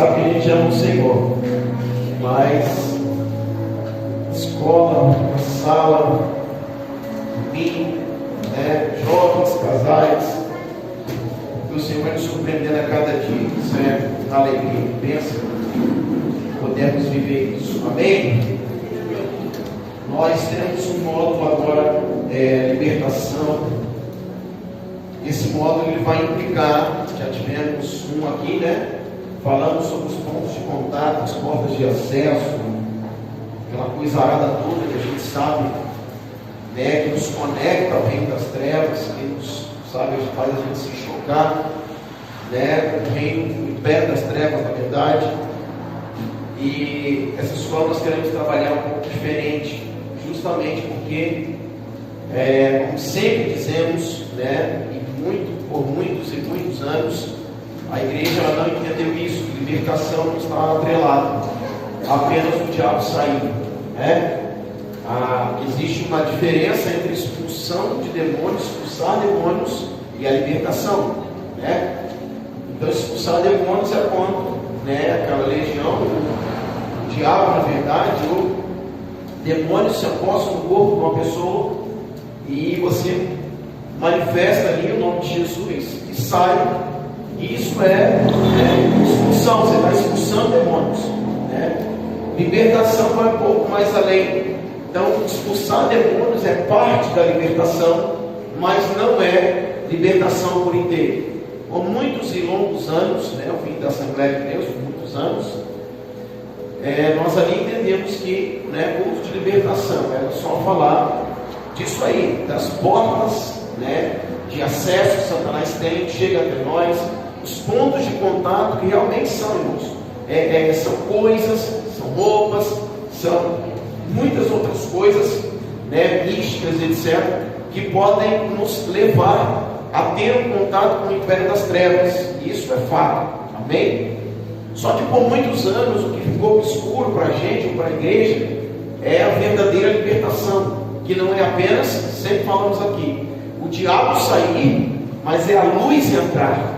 sabe que a gente ama o Senhor, mas escola, sala, mim, jovens, casais, que o Senhor vai nos surpreendendo a cada dia. Isso é alegria, bênção, podemos viver isso, amém? Nós temos um módulo agora, libertação. Esse módulo ele vai implicar, já tivemos um aqui, falando sobre os pontos de contato, as portas de acesso, aquela coisa arada toda que a gente sabe, que nos conecta ao reino das trevas, que nos, faz a gente se chocar, o reino, o império das trevas, na verdade. E essa escola nós queremos trabalhar um pouco diferente, justamente porque, como sempre dizemos, por muitos e muitos anos, a igreja ela não entendeu isso, que libertação não está atrelada apenas o diabo sair. Existe uma diferença entre expulsão de demônios, expulsar demônios e a libertação. Então, expulsar demônios é quando aquela legião, o diabo, na verdade, o demônio se aposta no corpo de uma pessoa e você manifesta ali o nome de Jesus e sai. E isso é expulsão, você está expulsando demônios. Libertação vai um pouco mais além. Então, expulsar demônios é parte da libertação, mas não é libertação por inteiro. Por muitos e longos anos, eu vim da Assembleia de Deus, por muitos anos, nós ali entendemos que curso de libertação era só falar disso aí, das portas de acesso que Satanás tem, chega até nós, os pontos de contato que realmente são, irmãos, são coisas, são roupas, são muitas outras coisas, místicas, etc., que podem nos levar a ter um contato com o império das trevas. Isso é fato, amém? Só que por muitos anos o que ficou obscuro para a gente, ou para a igreja, é a verdadeira libertação, que não é apenas, sempre falamos aqui, o diabo sair, mas é a luz entrar.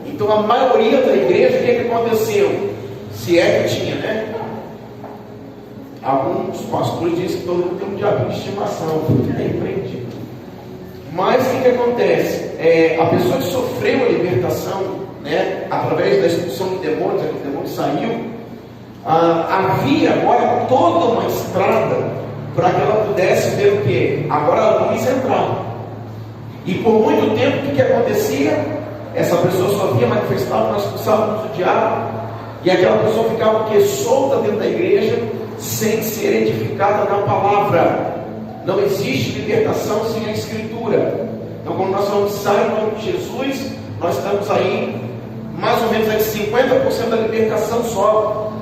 Então a maioria da igreja, o que aconteceu? Se é que tinha, alguns pastores dizem que todo mundo tem um diabo de estimação, é empreendido. Mas o que acontece? A pessoa que sofreu a libertação, através da expulsão de demônios, que o demônio saiu, havia agora toda uma estrada para que ela pudesse ver o quê? Agora a luz entrar. E por muito tempo o que acontecia? Essa pessoa só via manifestar, nós expulsávamos do diabo, e aquela pessoa ficava o quê? Solta dentro da igreja, sem ser edificada na palavra. Não existe libertação sem a Escritura. Então, quando nós falamos sai em nome de Jesus, nós estamos aí mais ou menos 50% da libertação só.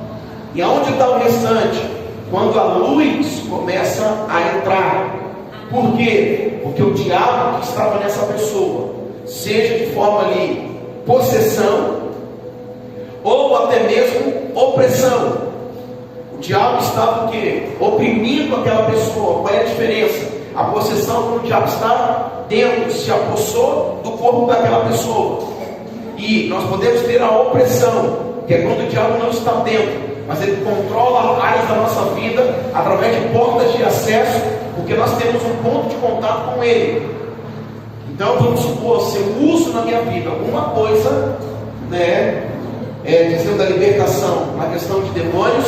E aonde está o restante? Quando a luz começa a entrar. Por quê? Porque o diabo que estava nessa pessoa, seja de forma ali possessão, ou até mesmo opressão. O diabo estava o quê? Oprimindo aquela pessoa. Qual é a diferença? A possessão, quando o diabo está dentro, se apossou do corpo daquela pessoa. E nós podemos ter a opressão, que é quando o diabo não está dentro, mas ele controla áreas da nossa vida através de portas de acesso, porque nós temos um ponto de contato com ele. Então vamos supor, se eu uso na minha vida alguma coisa, dizendo da libertação, na questão de demônios,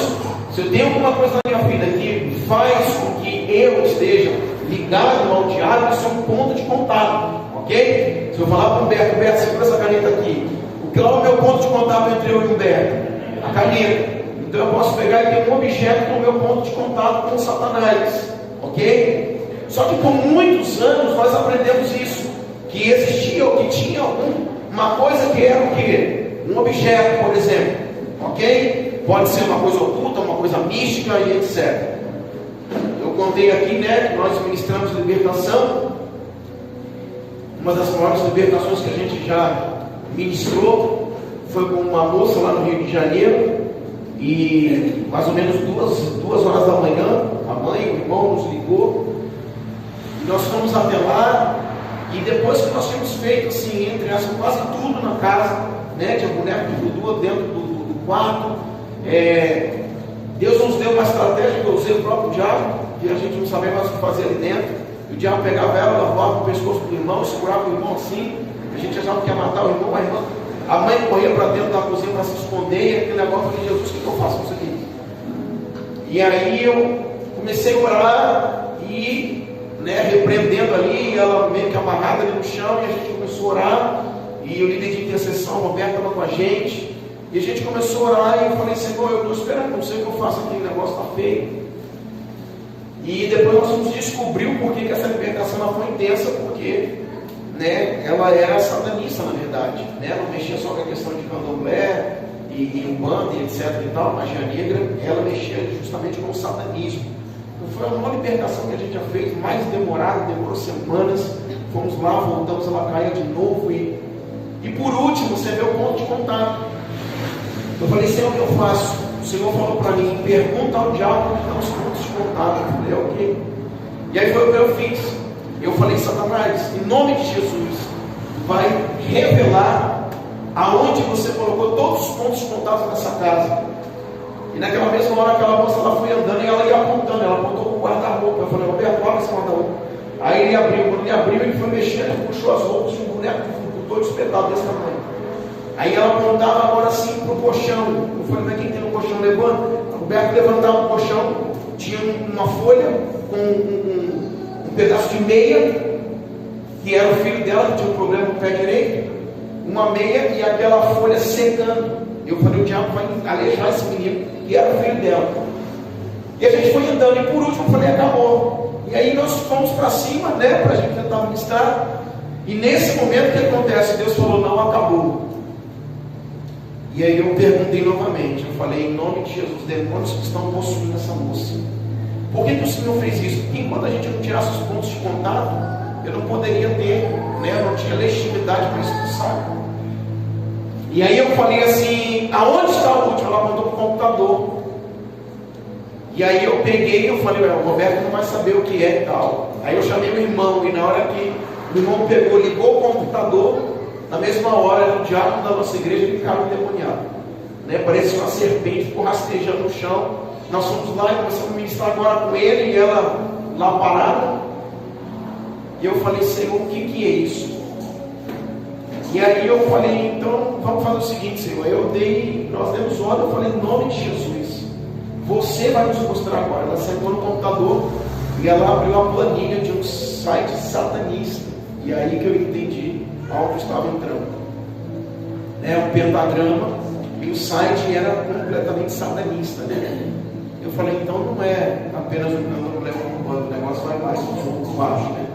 se eu tenho alguma coisa na minha vida que faz com que eu esteja ligado ao diabo, isso é um ponto de contato, ok? Se eu falar para o Humberto, Humberto, segura essa caneta aqui. O que é o meu ponto de contato entre eu e o Humberto? A caneta. Então eu posso pegar e ter um objeto como meu ponto de contato com Satanás, ok? Só que por muitos anos nós aprendemos isso, que existia ou que tinha uma coisa que era o quê? Um objeto, por exemplo, ok? Pode ser uma coisa oculta, uma coisa mística e etc. Eu contei aqui, que nós ministramos libertação. Uma das maiores libertações que a gente já ministrou foi com uma moça lá no Rio de Janeiro. E mais ou menos duas horas da manhã, a mãe, o irmão nos ligou. E nós fomos até lá. E depois que nós tínhamos feito, assim, entre as quase tudo na casa, né? Tinha boneco de voodoo dentro do quarto. Deus nos deu uma estratégia que eu usei o próprio diabo, que a gente não sabia mais o que fazer ali dentro. O diabo pegava ela, levava o pescoço do irmão, segurava o irmão assim. A gente achava que ia matar o irmão, a mãe corria para dentro da cozinha para se esconder. E aquele negócio, eu falei, Jesus, o que eu faço com isso aqui? E aí eu comecei a orar e, né, repreendendo ali, ela meio que amarrada ali no chão, e a gente começou a orar. E o líder de intercessão, o Roberto, estava com a gente. E a gente começou a orar e eu falei, Senhor, eu estou esperando, não sei o que eu faço aqui, o negócio está feio. E depois nós vamos descobrir o porquê que essa libertação ela foi intensa, porque, né, ela era satanista, na verdade. Né? Ela não mexia só com a questão de candomblé e umbanda e etc e tal, magia negra. Ela mexia justamente com o satanismo. Então foi uma libertação que a gente já fez, mais demorada, demorou semanas. Fomos lá, voltamos, ela caía de novo. E por último, você vê o ponto de contato. Eu falei, Senhor, o que eu faço? O Senhor falou para mim, pergunta ao diabo onde estão os pontos de contato. Eu falei, ok. E aí foi o que eu fiz. Eu falei, Satanás, em nome de Jesus, vai revelar aonde você colocou todos os pontos de contato nessa casa. E naquela mesma hora, aquela moça ela foi andando e ela ia apontando. Ela apontou para o guarda-roupa. Eu falei, Roberto, abre esse guarda-roupa. Aí ele abriu. Quando ele abriu, ele foi mexendo, puxou as roupas de um boneco todo espetado desse tamanho. Aí ela apontava agora assim para o colchão. Eu falei, mas quem tem no colchão? Levanta. O Roberto levantava o colchão, tinha uma folha com um pedaço de meia, que era o filho dela, que tinha um problema no pé direito, uma meia e aquela folha secando. Eu falei, o diabo vai alejar esse menino, que era o filho dela. E a gente foi andando, e por último eu falei, acabou. E aí nós fomos para cima, né, para a gente tentar ministrar. E nesse momento o que acontece? Deus falou, não, acabou. E aí eu perguntei novamente, eu falei, em nome de Jesus, demônios que estão possuindo essa moça. Por que o Senhor fez isso? Porque enquanto a gente não tirasse os pontos de contato, eu não poderia ter, né, eu não tinha legitimidade para expulsar. E aí eu falei assim, aonde está o último? Ela apontou para o computador. E aí eu peguei e eu falei, o Roberto não vai saber o que é e tal. Aí eu chamei o irmão, e na hora que o irmão pegou, ligou o computador, na mesma hora, o diabo da nossa igreja ficava endemoniado, né? Parecia uma serpente, ficou rastejando no chão. Nós fomos lá e começamos a ministrar agora com ele, e ela lá parada. E eu falei, Senhor, o que é isso? E aí eu falei, então vamos fazer o seguinte, Senhor. Nós demos ordem, eu falei, em nome de Jesus, você vai nos mostrar agora. Ela sentou no computador e ela abriu a planilha de um site satanista. E aí que eu entendi algo estava entrando, né? Um pentagrama, e o site era completamente satanista, né? Eu falei, então não é apenas um problema urbano, o negócio vai mais um pouco baixo, né?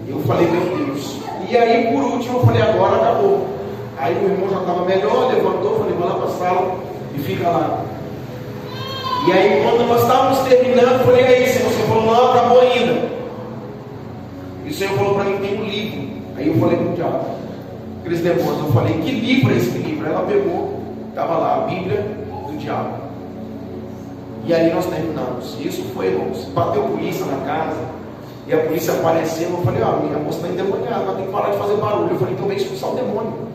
Eu falei, meu Deus. E aí por último eu falei, agora acabou. Aí o irmão já estava melhor, levantou, falei, vai lá para a sala e fica lá. E aí quando nós estávamos terminando, eu falei, aí Senhor, você falou, não, acabou ainda. E o Senhor falou para mim, tem um livro. Aí eu falei com o diabo, aqueles demônios, eu falei, que livro é esse livro? Ela pegou, estava lá, a Bíblia do diabo. E aí nós terminamos. Isso foi, irmãos, bateu polícia na casa, e a polícia apareceu. Eu falei, minha moça está endemoniada, ela tem que parar de fazer barulho. Eu falei, então vem expulsar o demônio.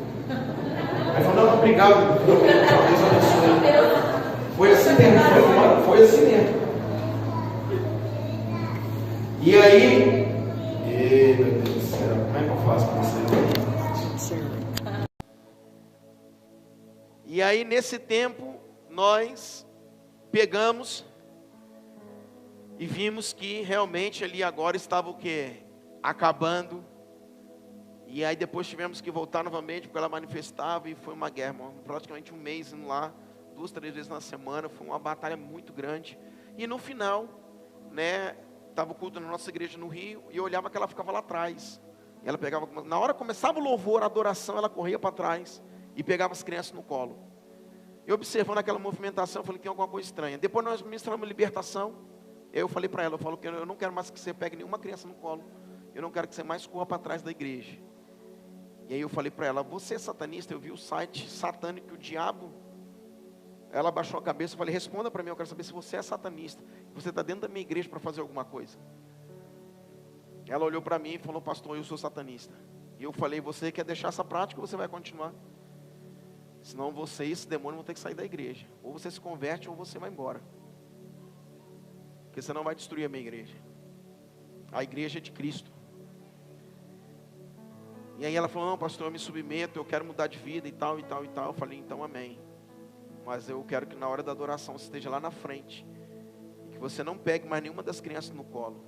Aí falou, não, obrigado, Deus abençoe. Foi assim mesmo, foi assim mesmo. E aí, meu Deus do céu, como é que eu faço com você? E aí nesse tempo, nós pegamos e vimos que realmente ali agora estava o quê? Acabando. E aí depois tivemos que voltar novamente, porque ela manifestava e foi uma guerra, praticamente um mês indo lá, 2, 3 vezes na semana, foi uma batalha muito grande. E no final, né, estava o culto na nossa igreja no Rio, e eu olhava que ela ficava lá atrás. E ela pegava, na hora que começava o louvor, a adoração, ela corria para trás e pegava as crianças no colo. Eu observando aquela movimentação, eu falei, tem alguma coisa estranha. Depois nós ministramos libertação. Eu falei para ela, eu falo que eu não quero mais que você pegue nenhuma criança no colo. Eu não quero que você mais corra para trás da igreja. E aí eu falei para ela, você é satanista? Eu vi o site satânico, o diabo. Ela baixou a cabeça, eu falei, responda para mim, eu quero saber se você é satanista. Você está dentro da minha igreja para fazer alguma coisa. Ela olhou para mim e falou, pastor, eu sou satanista. E eu falei, você quer deixar essa prática ou você vai continuar? Senão você e esse demônio vão ter que sair da igreja. Ou você se converte ou você vai embora. Porque você não vai destruir a minha igreja. A igreja é de Cristo. E aí ela falou, não, pastor, eu me submeto, eu quero mudar de vida e tal, e tal, e tal. Eu falei, então amém. Mas eu quero que na hora da adoração você esteja lá na frente. Que você não pegue mais nenhuma das crianças no colo.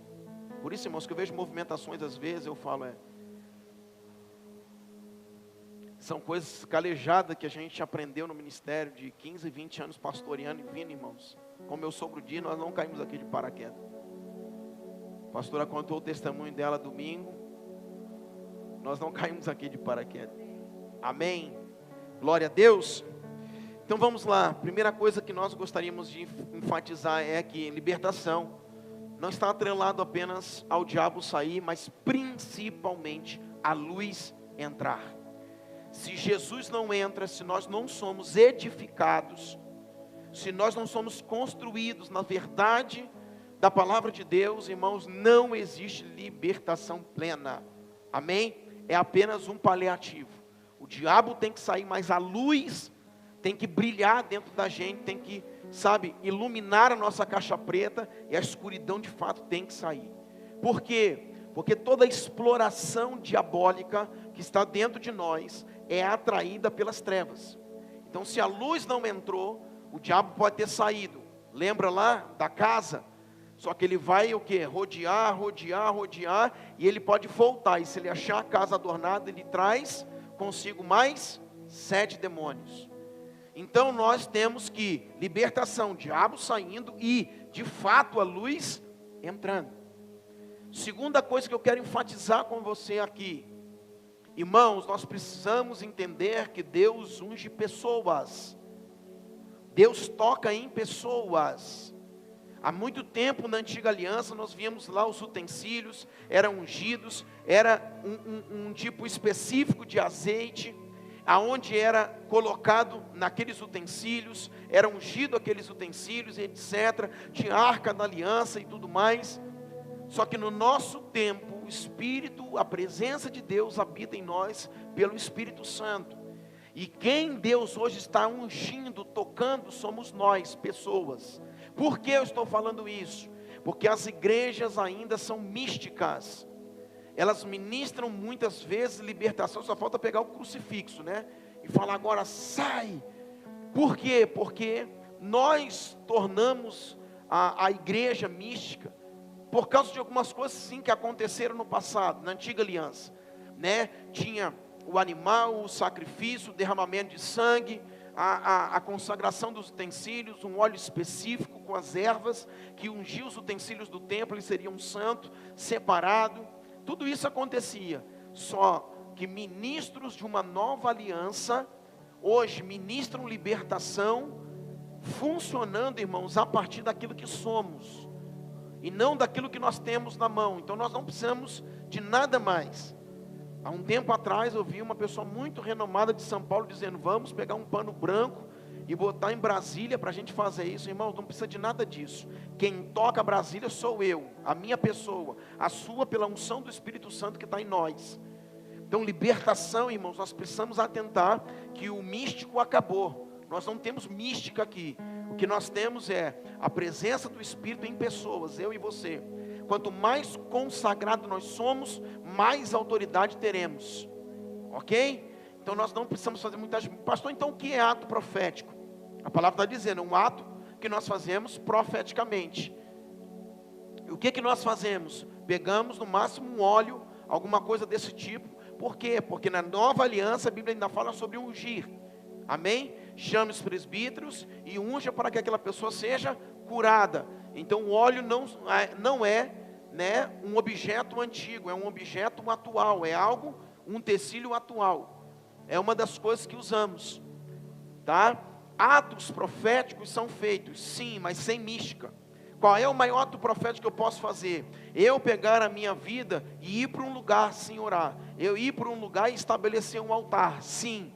Por isso, irmãos, que eu vejo movimentações às vezes, eu falo, são coisas calejadas que a gente aprendeu no ministério de 15, 20 anos pastoreando e vindo, irmãos. Como eu sogro dia, nós não caímos aqui de paraquedas. A pastora contou o testemunho dela domingo. Nós não caímos aqui de paraquedas. Amém? Glória a Deus. Então vamos lá. Primeira coisa que nós gostaríamos de enfatizar é que libertação não está atrelado apenas ao diabo sair, mas principalmente a luz entrar. Se Jesus não entra, se nós não somos edificados, se nós não somos construídos na verdade da palavra de Deus, irmãos, não existe libertação plena. Amém? É apenas um paliativo. O diabo tem que sair, mas a luz tem que brilhar dentro da gente, tem que, iluminar a nossa caixa preta, e a escuridão de fato tem que sair. Por quê? Porque toda exploração diabólica que está dentro de nós é atraída pelas trevas. Então, se a luz não entrou, o diabo pode ter saído. Lembra lá da casa? Só que ele vai o quê? Rodear, e ele pode voltar. E se ele achar a casa adornada, ele traz consigo mais 7 demônios. Então nós temos que libertação, diabo saindo e de fato a luz entrando. Segunda coisa que eu quero enfatizar com você aqui, irmãos, nós precisamos entender que Deus unge pessoas. Deus toca em pessoas. Há muito tempo na antiga aliança nós víamos lá os utensílios, eram ungidos, era um tipo específico de azeite, aonde era colocado naqueles utensílios, era ungido aqueles utensílios, etc. Tinha a arca da aliança e tudo mais. Só que no nosso tempo, o Espírito, a presença de Deus habita em nós pelo Espírito Santo. E quem Deus hoje está ungindo, tocando, somos nós, pessoas. Por que eu estou falando isso? Porque as igrejas ainda são místicas. Elas ministram muitas vezes libertação, só falta pegar o crucifixo, né? E falar agora, sai. Por quê? Porque nós tornamos a igreja mística, por causa de algumas coisas sim que aconteceram no passado, na antiga aliança, né? Tinha o animal, o sacrifício, o derramamento de sangue, a consagração dos utensílios, um óleo específico com as ervas, que ungia os utensílios do templo, eles seriam santo, separado. Tudo isso acontecia, só que ministros de uma nova aliança, hoje ministram libertação, funcionando, irmãos, a partir daquilo que somos, e não daquilo que nós temos na mão. Então nós não precisamos de nada mais. Há um tempo atrás eu vi uma pessoa muito renomada de São Paulo dizendo, vamos pegar um pano branco e botar em Brasília para a gente fazer isso. Irmãos, não precisa de nada disso. Quem toca Brasília sou eu, a minha pessoa, a sua pela unção do Espírito Santo que está em nós. Então libertação, irmãos, nós precisamos atentar que o místico acabou. Nós não temos mística aqui. O que nós temos é a presença do Espírito em pessoas, eu e você. Quanto mais consagrado nós somos, mais autoridade teremos. Ok? Então nós não precisamos fazer muitas... Pastor, então o que é ato profético? A palavra está dizendo, um ato que nós fazemos profeticamente. E o que nós fazemos? Pegamos no máximo um óleo, alguma coisa desse tipo. Por quê? Porque na nova aliança a Bíblia ainda fala sobre ungir. Amém? Chame os presbíteros e unja para que aquela pessoa seja curada. Então o óleo não é, né, um objeto antigo, é um objeto atual, é algo, um utensílio atual. É uma das coisas que usamos, tá? Atos proféticos são feitos, sim, mas sem mística. Qual é o maior ato profético que eu posso fazer? Eu pegar a minha vida e ir para um lugar sem orar. Eu ir para um lugar e estabelecer um altar, sim.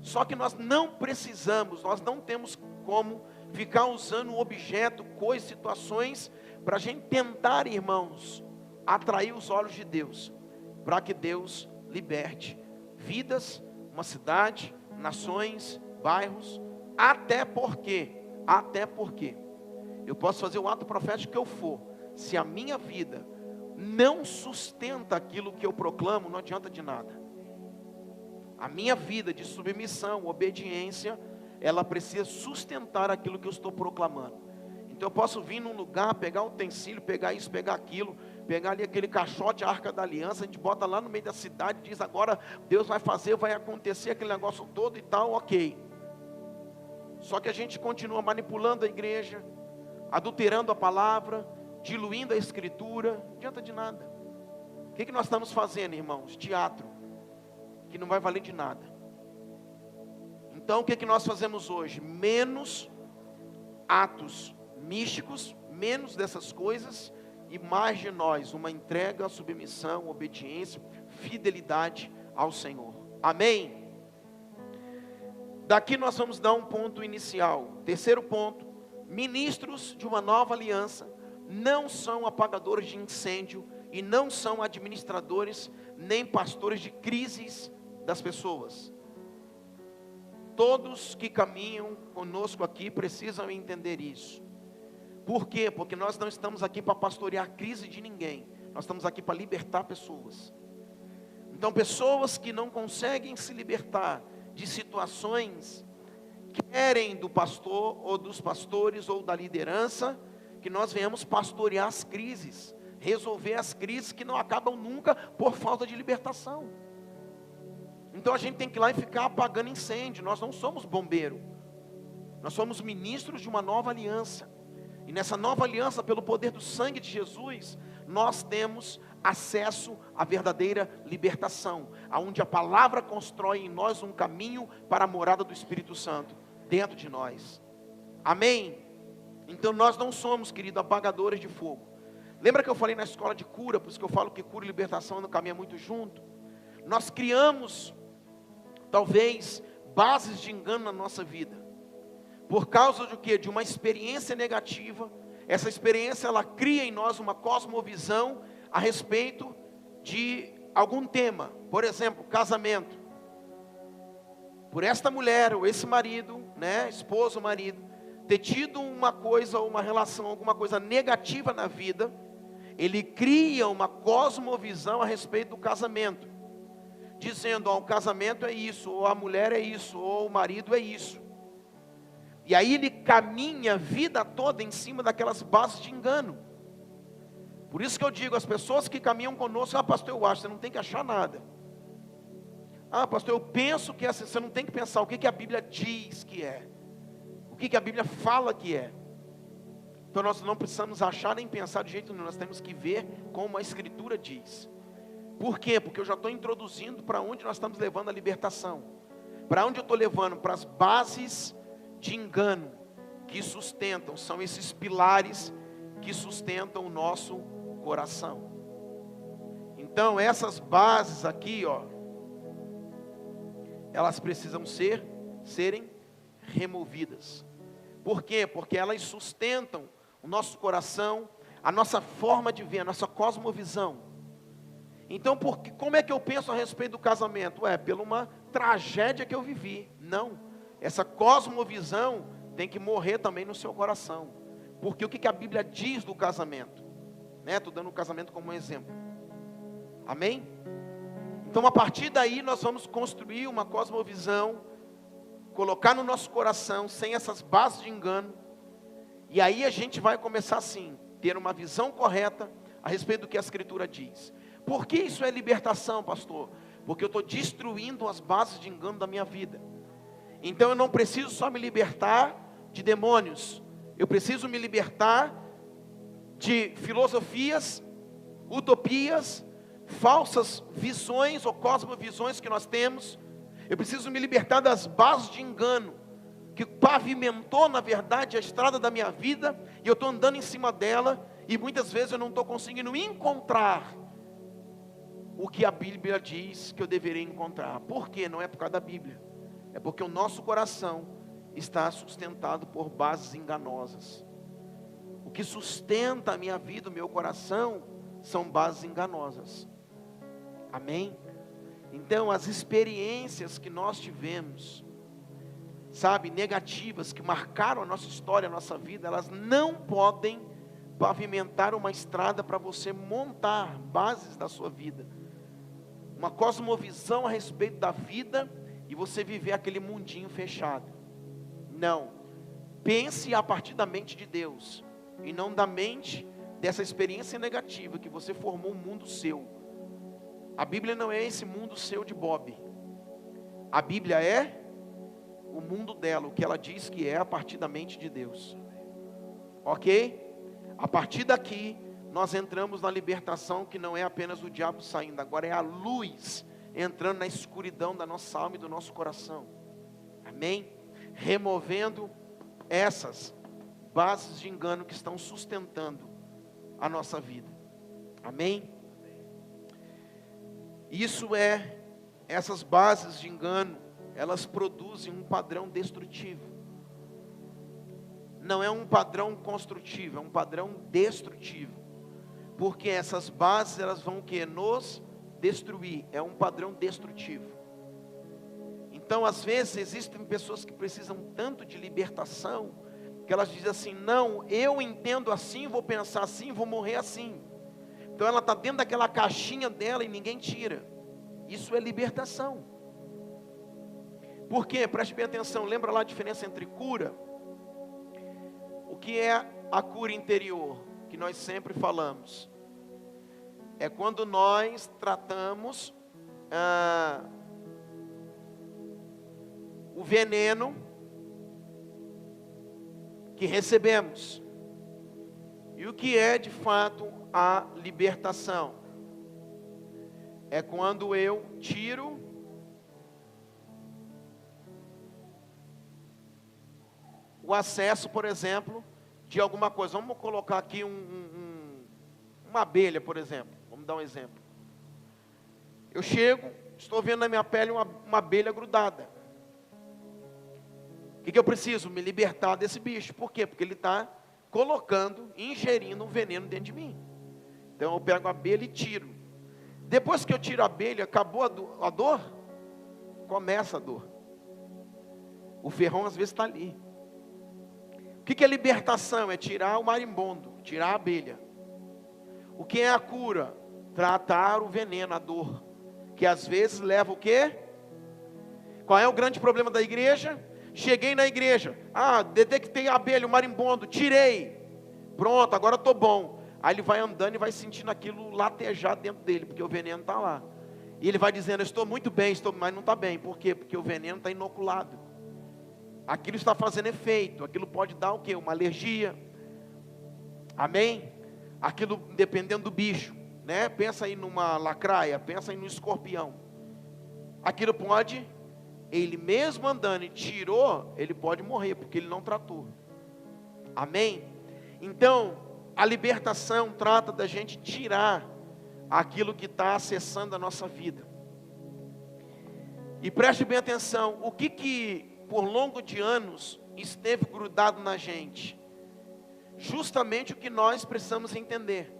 Só que nós não precisamos, nós não temos como ficar usando um objeto, coisas, situações, para a gente tentar, irmãos, atrair os olhos de Deus, para que Deus liberte vidas, uma cidade, nações, bairros, até porque, eu posso fazer o ato profético que eu for, se a minha vida não sustenta aquilo que eu proclamo, não adianta de nada. A minha vida de submissão, obediência, ela precisa sustentar aquilo que eu estou proclamando. Então eu posso vir num lugar, pegar um utensílio, pegar isso, pegar aquilo, pegar ali aquele caixote, a Arca da Aliança, a gente bota lá no meio da cidade, diz agora Deus vai fazer, vai acontecer aquele negócio todo e tal, ok. Só que a gente continua manipulando a igreja, adulterando a palavra, diluindo a escritura, não adianta de nada. O que nós estamos fazendo, irmãos? Teatro, que não vai valer de nada. Então o que nós fazemos hoje? Menos atos místicos, menos dessas coisas, e mais de nós, uma entrega, submissão, obediência, fidelidade ao Senhor. Amém? Daqui nós vamos dar um ponto inicial. Terceiro ponto: ministros de uma nova aliança não são apagadores de incêndio e não são administradores nem pastores de crises das pessoas. Todos que caminham conosco aqui precisam entender isso. Por quê? Porque nós não estamos aqui para pastorear a crise de ninguém. Nós estamos aqui para libertar pessoas. Então, pessoas que não conseguem se libertar de situações, querem do pastor ou dos pastores ou da liderança, que nós venhamos pastorear as crises, resolver as crises que não acabam nunca por falta de libertação. Então a gente tem que ir lá e ficar apagando incêndio. Nós não somos bombeiro, nós somos ministros de uma nova aliança. E nessa nova aliança, pelo poder do sangue de Jesus, nós temos acesso à verdadeira libertação, aonde a palavra constrói em nós um caminho para a morada do Espírito Santo dentro de nós. Amém? Então nós não somos, querido, apagadores de fogo. Lembra que eu falei na escola de cura, por isso que eu falo que cura e libertação não caminham muito junto? Nós criamos, talvez, bases de engano na nossa vida. Por causa de quê? De uma experiência negativa. Essa experiência, ela cria em nós uma cosmovisão a respeito de algum tema. Por exemplo, casamento. Por esta mulher ou esse marido, né, esposo ou marido, ter tido uma coisa ou uma relação, alguma coisa negativa na vida, ele cria uma cosmovisão a respeito do casamento, dizendo, o casamento é isso, ou a mulher é isso, ou o marido é isso. E aí ele caminha a vida toda em cima daquelas bases de engano. Por isso que eu digo, as pessoas que caminham conosco, pastor, eu acho, você não tem que achar nada. Pastor, eu penso que é assim. Você não tem que pensar o que a Bíblia diz que é, o que a Bíblia fala que é. Então nós não precisamos achar nem pensar de jeito nenhum, nós temos que ver como a Escritura diz. Por quê? Porque eu já estou introduzindo para onde nós estamos levando a libertação. Para onde eu estou levando? Para as bases de engano que sustentam, são esses pilares que sustentam o nosso coração. Então essas bases aqui, elas precisam serem removidas. Por quê? Porque elas sustentam o nosso coração, a nossa forma de ver, a nossa cosmovisão. Então, como é que eu penso a respeito do casamento? Pela uma tragédia que eu vivi. Não. Essa cosmovisão tem que morrer também no seu coração. Porque o que a Bíblia diz do casamento? Estou dando o casamento como um exemplo. Amém? Então a partir daí nós vamos construir uma cosmovisão, colocar no nosso coração, sem essas bases de engano. E aí a gente vai começar assim, ter uma visão correta a respeito do que a Escritura diz. Por que isso é libertação, pastor? Porque eu estou destruindo as bases de engano da minha vida. Então eu não preciso só me libertar de demônios, eu preciso me libertar de filosofias, utopias, falsas visões ou cosmovisões que nós temos. Eu preciso me libertar das bases de engano que pavimentou na verdade a estrada da minha vida, e eu estou andando em cima dela, e muitas vezes eu não estou conseguindo encontrar o que a Bíblia diz que eu deveria encontrar. Por quê? Não é por causa da Bíblia, é porque o nosso coração está sustentado por bases enganosas. O que sustenta a minha vida, o meu coração, são bases enganosas. Amém? Então as experiências que nós tivemos, sabe, negativas que marcaram a nossa história, a nossa vida, elas não podem pavimentar uma estrada para você montar bases da sua vida, uma cosmovisão a respeito da vida e você viver aquele mundinho fechado. Não, pense a partir da mente de Deus e não da mente dessa experiência negativa que você formou um mundo seu. A Bíblia não é esse mundo seu de Bob, a Bíblia é o mundo dela, o que ela diz que é a partir da mente de Deus, ok? A partir daqui, nós entramos na libertação que não é apenas o diabo saindo, agora é a luz entrando na escuridão da nossa alma e do nosso coração, amém? Removendo essas bases de engano que estão sustentando a nossa vida, amém? Essas bases de engano, elas produzem um padrão destrutivo. Não é um padrão construtivo, é um padrão destrutivo. Porque essas bases, elas vão o quê? Nos destruir. É um padrão destrutivo. Então, às vezes, existem pessoas que precisam tanto de libertação, que elas dizem assim, não, eu entendo assim, vou pensar assim, vou morrer assim. Então, ela está dentro daquela caixinha dela e ninguém tira. Isso é libertação. Por quê? Preste bem atenção, lembra lá a diferença entre cura? O que é a cura interior, que nós sempre falamos? É quando nós tratamos o veneno que recebemos. E o que é de fato a libertação? É quando eu tiro o acesso, por exemplo, de alguma coisa. Vamos colocar aqui uma abelha, por exemplo. Vamos dar um exemplo. Eu chego, estou vendo na minha pele uma abelha grudada. O que eu preciso? Me libertar desse bicho. Por quê? Porque ele está colocando, ingerindo um veneno dentro de mim. Então eu pego a abelha e tiro. Depois que eu tiro a abelha, acabou a dor? Começa a dor. O ferrão às vezes está ali. O que é libertação? É tirar o marimbondo, tirar a abelha. O que é a cura? Tratar o veneno, a dor. Que às vezes leva o quê? Qual é o grande problema da igreja? Cheguei na igreja, detectei a abelha, o marimbondo, tirei. Pronto, agora estou bom. Aí ele vai andando e vai sentindo aquilo latejar dentro dele, porque o veneno está lá. E ele vai dizendo, eu estou muito bem, mas não está bem. Por quê? Porque o veneno está inoculado. Aquilo está fazendo efeito, aquilo pode dar o quê? Uma alergia. Amém? Aquilo dependendo do bicho, né? Pensa aí numa lacraia, pensa aí no escorpião. Aquilo pode, ele mesmo andando e tirou, ele pode morrer, porque ele não tratou. Amém? Então, a libertação trata da gente tirar aquilo que está acessando a nossa vida. E preste bem atenção, o que por longo de anos esteve grudado na gente? Justamente o que nós precisamos entender.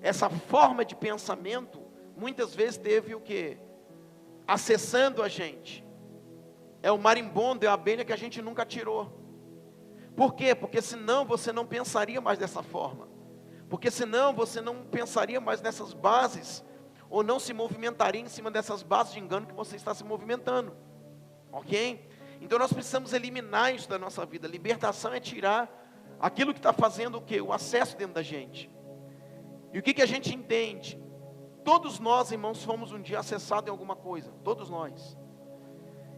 Essa forma de pensamento, muitas vezes teve o quê? Acessando a gente. É o marimbondo, é a abelha que a gente nunca tirou. Por quê? Porque senão você não pensaria mais dessa forma. Porque senão você não pensaria mais nessas bases, ou não se movimentaria em cima dessas bases de engano que você está se movimentando. Ok? Então nós precisamos eliminar isso da nossa vida. Libertação é tirar aquilo que está fazendo o quê? O acesso dentro da gente. E o que a gente entende? Todos nós, irmãos, fomos um dia acessados em alguma coisa. Todos nós.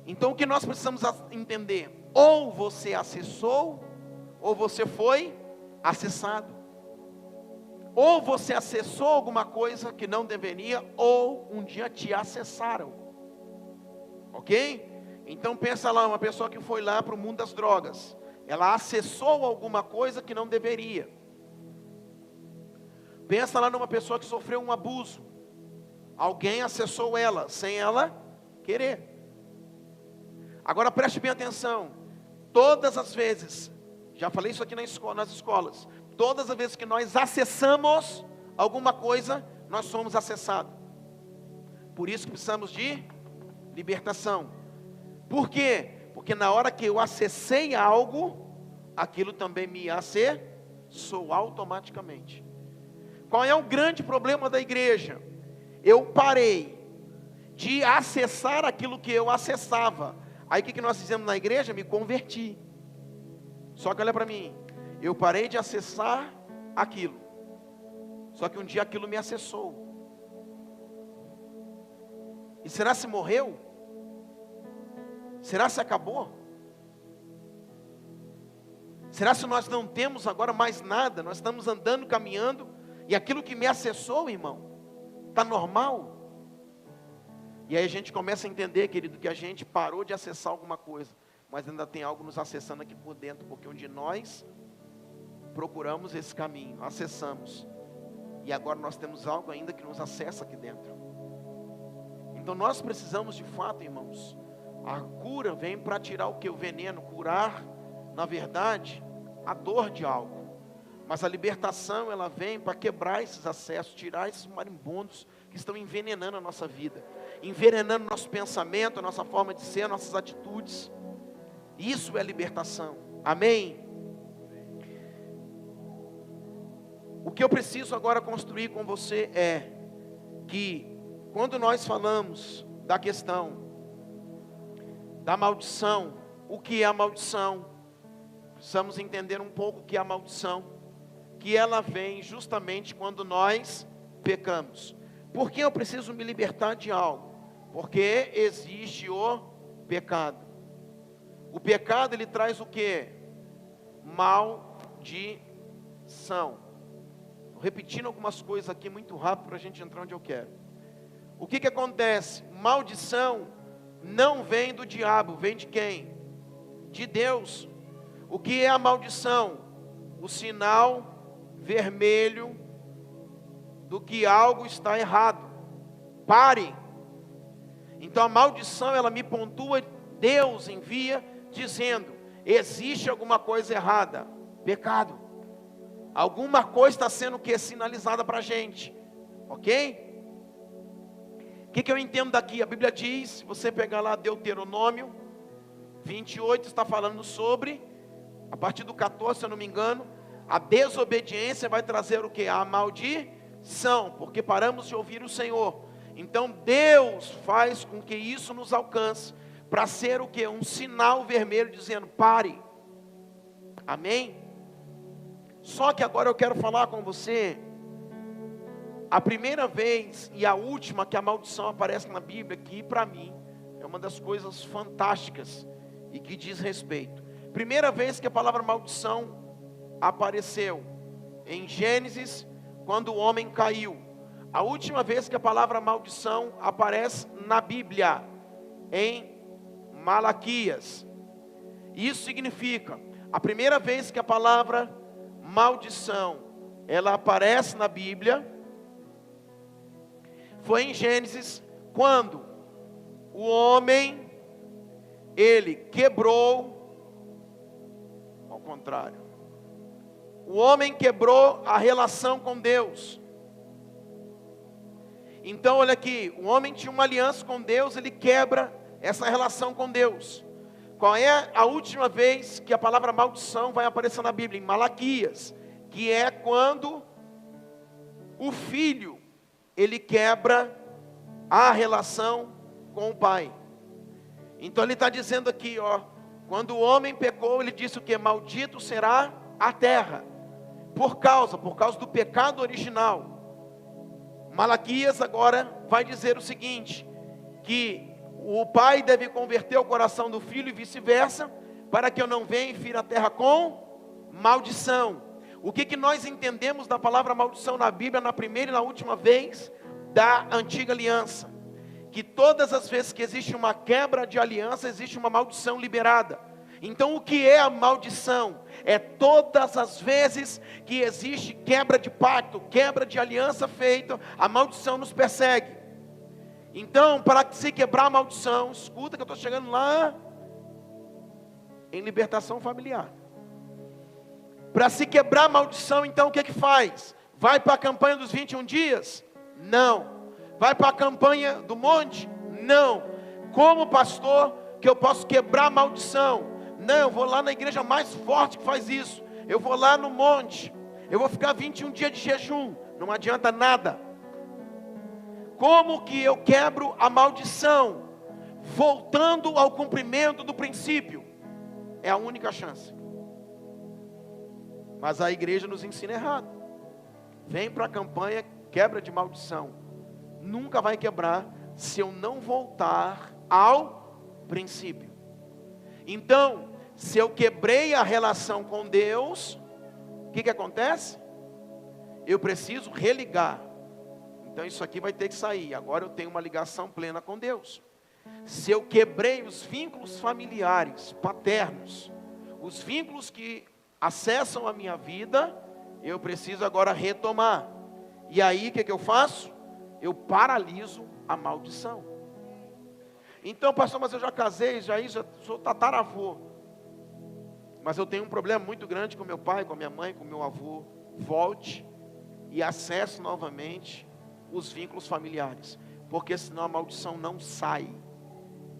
Então o que nós precisamos entender? Ou você acessou, ou você foi acessado. Ou você acessou alguma coisa que não deveria, ou um dia te acessaram. Ok? Então pensa lá, uma pessoa que foi lá para o mundo das drogas. Ela acessou alguma coisa que não deveria. Pensa lá numa pessoa que sofreu um abuso. Alguém acessou ela, sem ela querer. Agora preste bem atenção. Todas as vezes, já falei isso aqui nas escolas, todas as vezes que nós acessamos alguma coisa, nós somos acessados. Por isso que precisamos de libertação. Por quê? Porque na hora que eu acessei algo, aquilo também me acessou automaticamente. Qual é o grande problema da igreja? Eu parei de acessar aquilo que eu acessava. Aí o que nós fizemos na igreja? Me converti. Só que olha para mim, eu parei de acessar aquilo. Só que um dia aquilo me acessou. E será se morreu? Será se acabou? Será se nós não temos agora mais nada? Nós estamos andando, caminhando, e aquilo que me acessou, irmão, está normal? E aí a gente começa a entender, querido, que a gente parou de acessar alguma coisa, mas ainda tem algo nos acessando aqui por dentro, porque onde nós procuramos esse caminho, acessamos, e agora nós temos algo ainda que nos acessa aqui dentro. Então nós precisamos de fato, irmãos, a cura vem para tirar o que? O veneno, curar, na verdade, a dor de algo. Mas a libertação, ela vem para quebrar esses acessos, tirar esses marimbondos que estão envenenando a nossa vida, envenenando nosso pensamento, a nossa forma de ser, nossas atitudes. Isso é libertação, amém? O que eu preciso agora construir com você é que, quando nós falamos da questão da maldição, o que é a maldição? Precisamos entender um pouco o que é a maldição, que ela vem justamente quando nós pecamos. Por que eu preciso me libertar de algo? Porque existe o pecado. O pecado, ele traz o que? Maldição. Repetindo algumas coisas aqui muito rápido para a gente entrar onde eu quero. O que acontece? Maldição não vem do diabo, vem de quem? De Deus. O que é a maldição? O sinal vermelho do que algo está errado. Pare. Então a maldição, ela me pontua, Deus envia dizendo, existe alguma coisa errada, pecado. Alguma coisa está sendo que sinalizada para a gente, ok? O que eu entendo daqui? A Bíblia diz, se você pegar lá Deuteronômio 28, está falando sobre, a partir do 14, se eu não me engano, a desobediência vai trazer o que? A maldição, porque paramos de ouvir o Senhor. Então Deus faz com que isso nos alcance, para ser o que? Um sinal vermelho dizendo, pare. Amém? Só que agora eu quero falar com você, a primeira vez e a última que a maldição aparece na Bíblia, que para mim é uma das coisas fantásticas e que diz respeito. Primeira vez que a palavra maldição apareceu em Gênesis, quando o homem caiu. A última vez que a palavra maldição aparece na Bíblia, em Malaquias. Isso significa, a primeira vez que a palavra maldição, ela aparece na Bíblia, foi em Gênesis, quando o homem, ele quebrou, ao contrário, o homem quebrou a relação com Deus. Então olha aqui, o homem tinha uma aliança com Deus, ele quebra essa relação com Deus. Qual é a última vez que a palavra maldição vai aparecer na Bíblia? Em Malaquias, que é quando o filho, ele quebra a relação com o pai. Então ele está dizendo aqui, ó, quando o homem pecou, ele disse o que? Maldito será a terra, por causa do pecado original. Malaquias agora vai dizer o seguinte, que o pai deve converter o coração do filho e vice-versa, para que eu não venha e fira a terra com maldição. O que nós entendemos da palavra maldição na Bíblia, na primeira e na última vez da antiga aliança? Que todas as vezes que existe uma quebra de aliança, existe uma maldição liberada. Então o que é a maldição? É todas as vezes que existe quebra de pacto, quebra de aliança feita, a maldição nos persegue. Então, para se quebrar a maldição, escuta que eu estou chegando lá, em libertação familiar. Para se quebrar a maldição, então o que faz? Vai para a campanha dos 21 dias? Não. Vai para a campanha do monte? Não. Como pastor, porque eu posso quebrar a maldição. Não, eu vou lá na igreja mais forte que faz isso. Eu vou lá no monte. Eu vou ficar 21 dias de jejum. Não adianta nada. Como que eu quebro a maldição? Voltando ao cumprimento do princípio. É a única chance. Mas a igreja nos ensina errado. Vem para a campanha, quebra de maldição. Nunca vai quebrar se eu não voltar ao princípio. Então, se eu quebrei a relação com Deus, o que acontece? Eu preciso religar. Então isso aqui vai ter que sair. Agora eu tenho uma ligação plena com Deus. Se eu quebrei os vínculos familiares, paternos, os vínculos que acessam a minha vida, eu preciso agora retomar. E aí o que eu faço? Eu paraliso a maldição. Então, pastor, mas eu já casei, já sou tataravô. Mas eu tenho um problema muito grande com meu pai, com minha mãe, com meu avô. Volte e acesse novamente os vínculos familiares, porque senão a maldição não sai.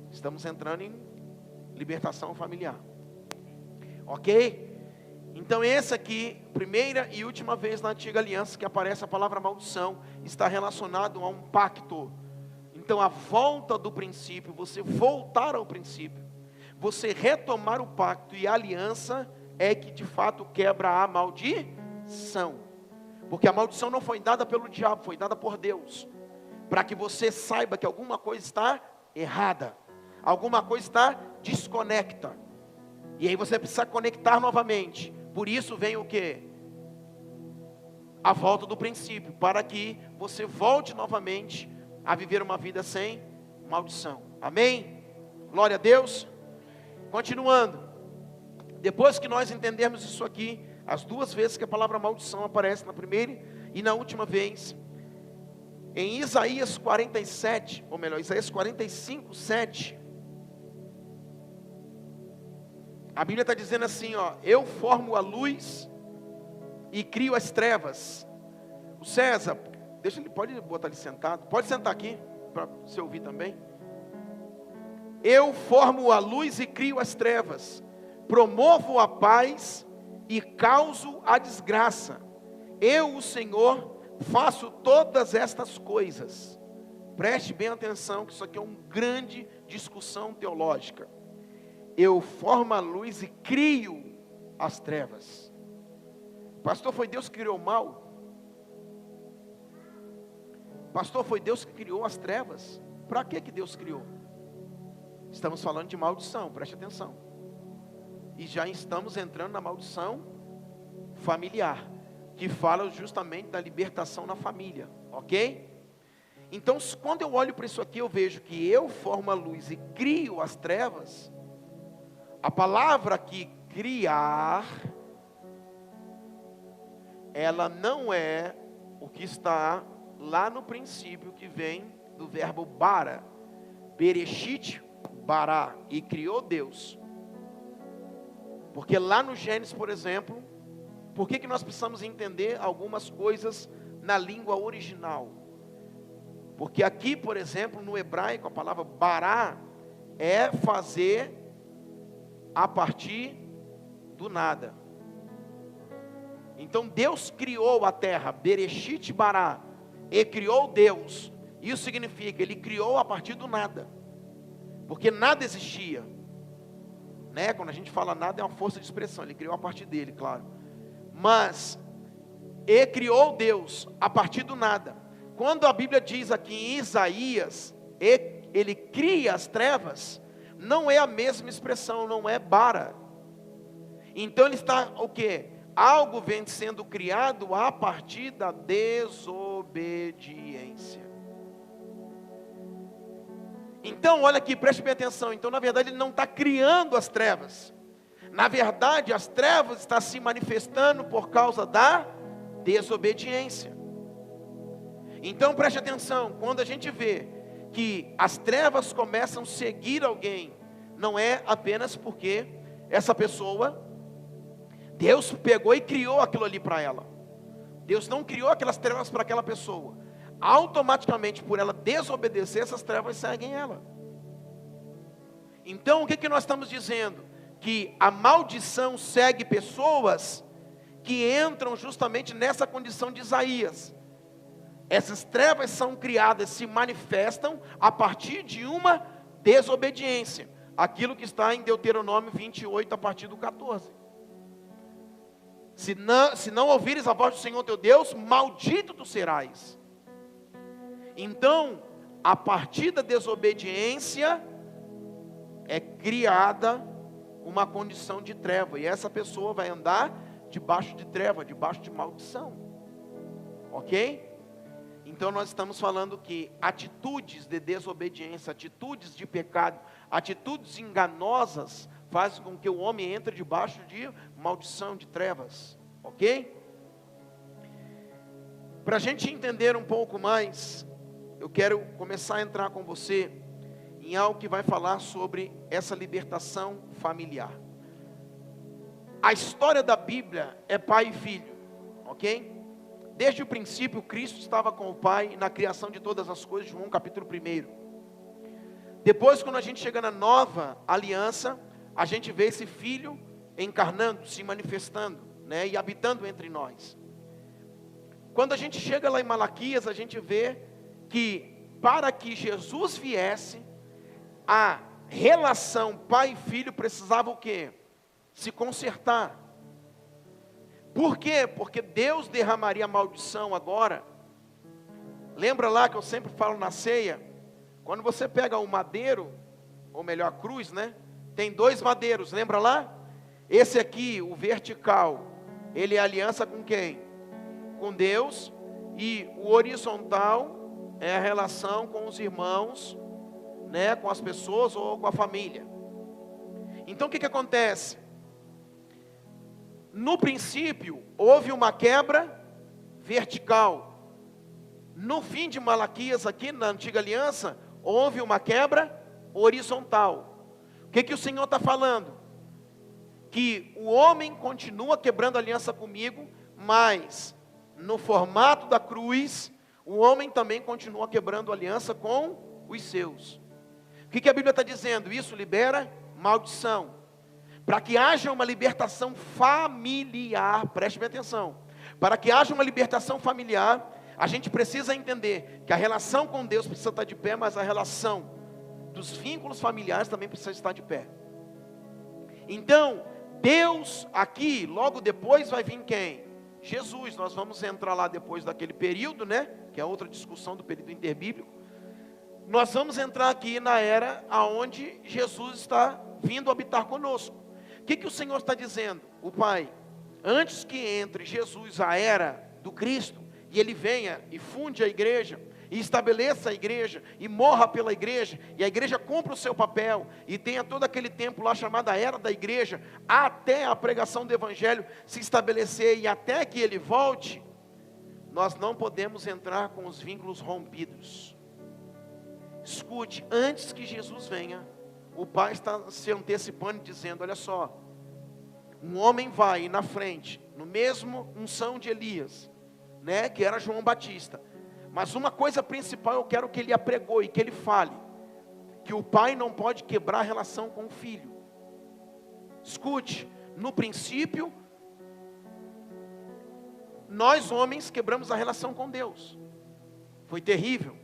Estamos entrando em libertação familiar. Ok? Então essa aqui, primeira e última vez na antiga aliança que aparece a palavra maldição, está relacionado a um pacto. Então a volta do princípio, você voltar ao princípio, você retomar o pacto e a aliança, é que de fato quebra a maldição. Porque a maldição não foi dada pelo diabo, foi dada por Deus. Para que você saiba que alguma coisa está errada. Alguma coisa está desconecta. E aí você precisa conectar novamente. Por isso vem o quê? A volta do princípio. Para que você volte novamente a viver uma vida sem maldição. Amém? Glória a Deus. Continuando. Depois que nós entendermos isso aqui, as duas vezes que a palavra maldição aparece, na primeira e na última vez, em Isaías 47, ou melhor, Isaías 45, 7, a Bíblia está dizendo assim, ó: eu formo a luz e crio as trevas. O César, deixa ele, pode botar ele sentado, pode sentar aqui, para você ouvir também. Eu formo a luz e crio as trevas, promovo a paz e causo a desgraça. Eu, o Senhor, faço todas estas coisas. Preste bem atenção, que isso aqui é uma grande discussão teológica. Eu formo a luz e crio as trevas. Pastor, foi Deus que criou o mal? Pastor, foi Deus que criou as trevas? Para que Deus criou? Estamos falando de maldição, preste atenção. E já estamos entrando na maldição familiar, que fala justamente da libertação na família, ok? Então, quando eu olho para isso aqui, eu vejo que eu formo a luz e crio as trevas. A palavra aqui, criar, ela não é o que está lá no princípio, que vem do verbo bara, bereshit, bará, e criou Deus. Porque lá no Gênesis, por exemplo, por que nós precisamos entender algumas coisas na língua original? Porque aqui, por exemplo, no hebraico, a palavra bará é fazer a partir do nada. Então Deus criou a terra, bereshit bará, e criou Deus. Isso significa, Ele criou a partir do nada, porque nada existia. Né? Quando a gente fala nada, é uma força de expressão. Ele criou a partir dele, claro. Mas Ele criou Deus a partir do nada. Quando a Bíblia diz aqui em Isaías, Ele cria as trevas, não é a mesma expressão, não é bara. Então ele está o quê? Algo vem sendo criado a partir da desobediência. Então, olha aqui, preste bem atenção. Então, na verdade, ele não está criando as trevas. Na verdade, as trevas estão se manifestando por causa da desobediência. Então, preste atenção. Quando a gente vê que as trevas começam a seguir alguém, não é apenas porque essa pessoa, Deus pegou e criou aquilo ali para ela. Deus não criou aquelas trevas para aquela pessoa. Automaticamente, por ela desobedecer, essas trevas seguem ela. Então, o que nós estamos dizendo? Que a maldição segue pessoas que entram justamente nessa condição de Isaías. Essas trevas são criadas, se manifestam a partir de uma desobediência. Aquilo que está em Deuteronômio 28, a partir do 14. Se não ouvires a voz do Senhor teu Deus, maldito tu serás. Então, a partir da desobediência, é criada uma condição de treva. E essa pessoa vai andar debaixo de treva, debaixo de maldição. Ok? Então nós estamos falando que atitudes de desobediência, atitudes de pecado, atitudes enganosas, fazem com que o homem entre debaixo de maldição, de trevas. Ok? Para a gente entender um pouco mais, eu quero começar a entrar com você em algo que vai falar sobre essa libertação familiar. A história da Bíblia é pai e filho, ok? Desde o princípio, Cristo estava com o Pai na criação de todas as coisas, João capítulo 1. Depois, quando a gente chega na nova aliança, a gente vê esse Filho encarnando, se manifestando, né, e habitando entre nós. Quando a gente chega lá em Malaquias, a gente vê que para que Jesus viesse, a relação pai e filho precisava o quê? Se consertar. Por quê? Porque Deus derramaria maldição agora. Lembra lá que eu sempre falo na ceia? Quando você pega o madeiro, ou melhor, a cruz, né? Tem dois madeiros, lembra lá? Esse aqui, o vertical, ele é aliança com quem? Com Deus. E o horizontal é a relação com os irmãos, né? Com as pessoas ou com a família. Então o que acontece? No princípio, houve uma quebra vertical. No fim de Malaquias, aqui na antiga aliança, houve uma quebra horizontal. O que o Senhor está falando? Que o homem continua quebrando aliança comigo, mas no formato da cruz, o homem também continua quebrando aliança com os seus. O que a Bíblia está dizendo? Isso libera maldição. Para que haja uma libertação familiar, preste bem atenção. Para que haja uma libertação familiar, a gente precisa entender que a relação com Deus precisa estar de pé, mas a relação dos vínculos familiares também precisa estar de pé. Então, Deus aqui, logo depois vai vir quem? Jesus. Nós vamos entrar lá depois daquele período, né? Que é outra discussão do período interbíblico. Nós vamos entrar aqui na era aonde Jesus está vindo habitar conosco. O que o Senhor está dizendo? O Pai, antes que entre Jesus, a era do Cristo, e Ele venha e funde a igreja, e estabeleça a igreja, e morra pela igreja, e a igreja cumpra o seu papel, e tenha todo aquele tempo lá chamado a era da igreja, até a pregação do Evangelho se estabelecer, e até que Ele volte, nós não podemos entrar com os vínculos rompidos. Escute, antes que Jesus venha, o Pai está se antecipando e dizendo, olha só, um homem vai na frente, no mesmo unção de Elias, né, que era João Batista, mas uma coisa principal eu quero que ele apregou e que ele fale, que o pai não pode quebrar a relação com o filho. Escute, no princípio, nós homens quebramos a relação com Deus, foi terrível.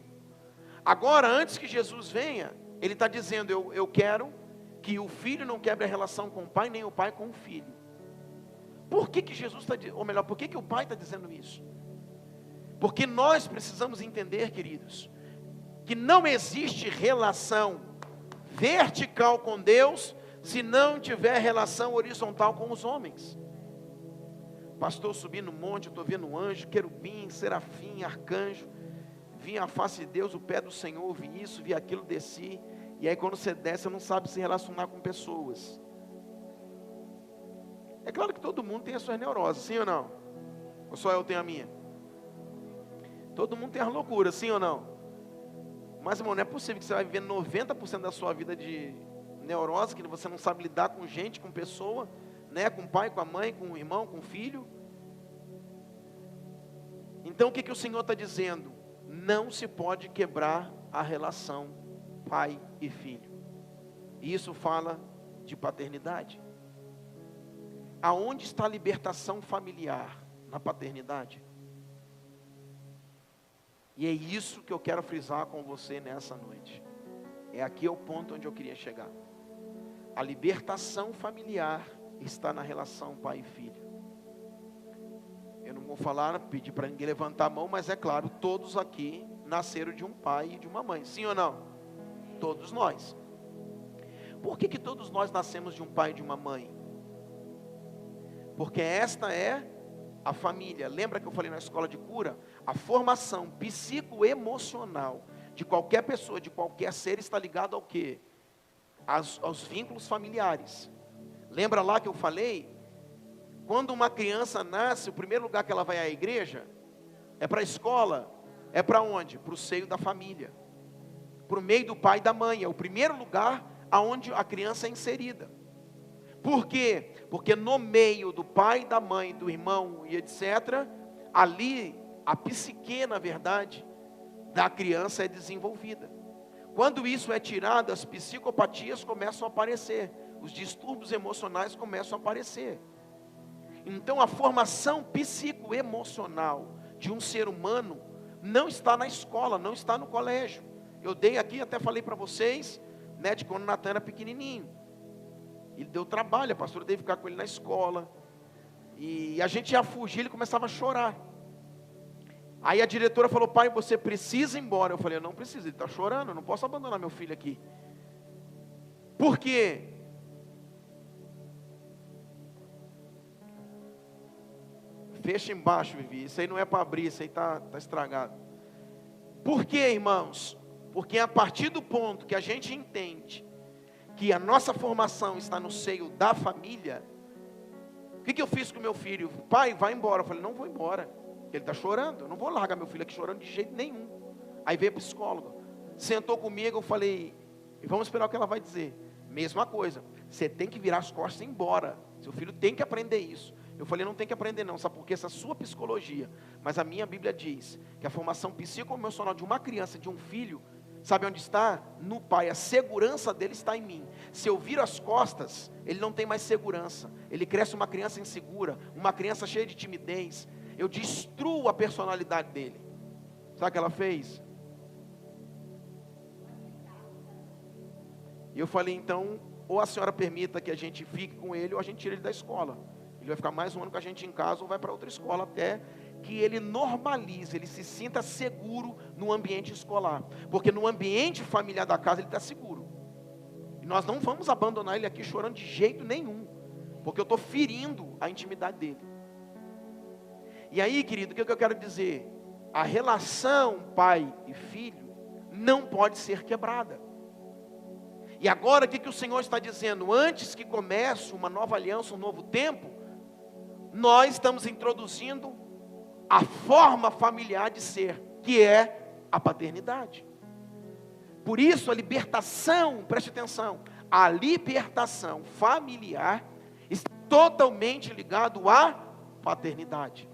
Agora, antes que Jesus venha, Ele está dizendo, eu quero que o filho não quebre a relação com o pai, nem o pai com o filho. Por que Jesus está, ou melhor, por que o pai está dizendo isso? Porque nós precisamos entender, queridos, que não existe relação vertical com Deus, se não tiver relação horizontal com os homens. Pastor, subi no monte, eu estou vendo um anjo, querubim, serafim, arcanjo, vim à face de Deus, o pé do Senhor, vi isso, vi aquilo, desci. E aí quando você desce, você não sabe se relacionar com pessoas. É claro que todo mundo tem as suas neuroses, sim ou não? Ou só eu tenho a minha? Todo mundo tem as loucuras, sim ou não? Mas, irmão, não é possível que você vai viver 90% da sua vida de neurose, que você não sabe lidar com gente, com pessoa, né? Com o pai, com a mãe, com o irmão, com o filho. Então o que o Senhor está dizendo? Não se pode quebrar a relação pai e filho. E isso fala de paternidade. Aonde está a libertação familiar? Na paternidade. E é isso que eu quero frisar com você nessa noite. É aqui o ponto onde eu queria chegar. A libertação familiar está na relação pai e filho. Eu não vou falar, pedir para ninguém levantar a mão, mas é claro, todos aqui nasceram de um pai e de uma mãe. Sim ou não? Todos nós. Por que todos nós nascemos de um pai e de uma mãe? Porque esta é a família. Lembra que eu falei na escola de cura? A formação psicoemocional de qualquer pessoa, de qualquer ser, está ligado ao quê? Aos vínculos familiares. Lembra lá que eu falei? Quando uma criança nasce, o primeiro lugar que ela vai à igreja é para a escola. É para onde? Para o seio da família. Para o meio do pai e da mãe. É o primeiro lugar aonde a criança é inserida. Por quê? Porque no meio do pai, da mãe, do irmão e etc., ali a psique, na verdade, da criança é desenvolvida. Quando isso é tirado, as psicopatias começam a aparecer, os distúrbios emocionais começam a aparecer. Então a formação psicoemocional de um ser humano não está na escola, não está no colégio. Eu dei aqui, até falei para vocês, né, de quando o Natan era pequenininho. Ele deu trabalho, a pastora teve que ficar com ele na escola. E a gente ia fugir, ele começava a chorar. Aí a diretora falou: pai, você precisa ir embora. Eu falei: eu não preciso, ele está chorando, eu não posso abandonar meu filho aqui. Por quê? Fecha embaixo, Vivi, isso aí não é para abrir, isso aí está estragado. Por quê, irmãos? Porque a partir do ponto que a gente entende que a nossa formação está no seio da família, o que eu fiz com meu filho? Pai, vai embora. Eu falei: não vou embora, ele está chorando, eu não vou largar meu filho aqui chorando de jeito nenhum. Aí veio a psicóloga, sentou comigo, eu falei: vamos esperar o que ela vai dizer. Mesma coisa, você tem que virar as costas e ir embora, seu filho tem que aprender isso. Eu falei: não tem que aprender não, sabe por quê? Essa é a sua psicologia, mas a minha Bíblia diz que a formação psicoemocional de uma criança, de um filho, sabe onde está? No pai. A segurança dele está em mim. Se eu viro as costas, ele não tem mais segurança, ele cresce uma criança insegura, uma criança cheia de timidez. Eu destruo a personalidade dele. Sabe o que ela fez? E eu falei: então, ou a senhora permita que a gente fique com ele, ou a gente tira ele da escola. Ele vai ficar mais um ano com a gente em casa, ou vai para outra escola, até que ele normalize, ele se sinta seguro no ambiente escolar. Porque no ambiente familiar da casa ele está seguro. E nós não vamos abandonar ele aqui chorando de jeito nenhum, porque eu estou ferindo a intimidade dele. E aí, querido, o que eu quero dizer? A relação pai e filho não pode ser quebrada. E agora o que o Senhor está dizendo? Antes que comece uma nova aliança, um novo tempo, nós estamos introduzindo a forma familiar de ser, que é a paternidade. Por isso a libertação, preste atenção, a libertação familiar está totalmente ligado à paternidade.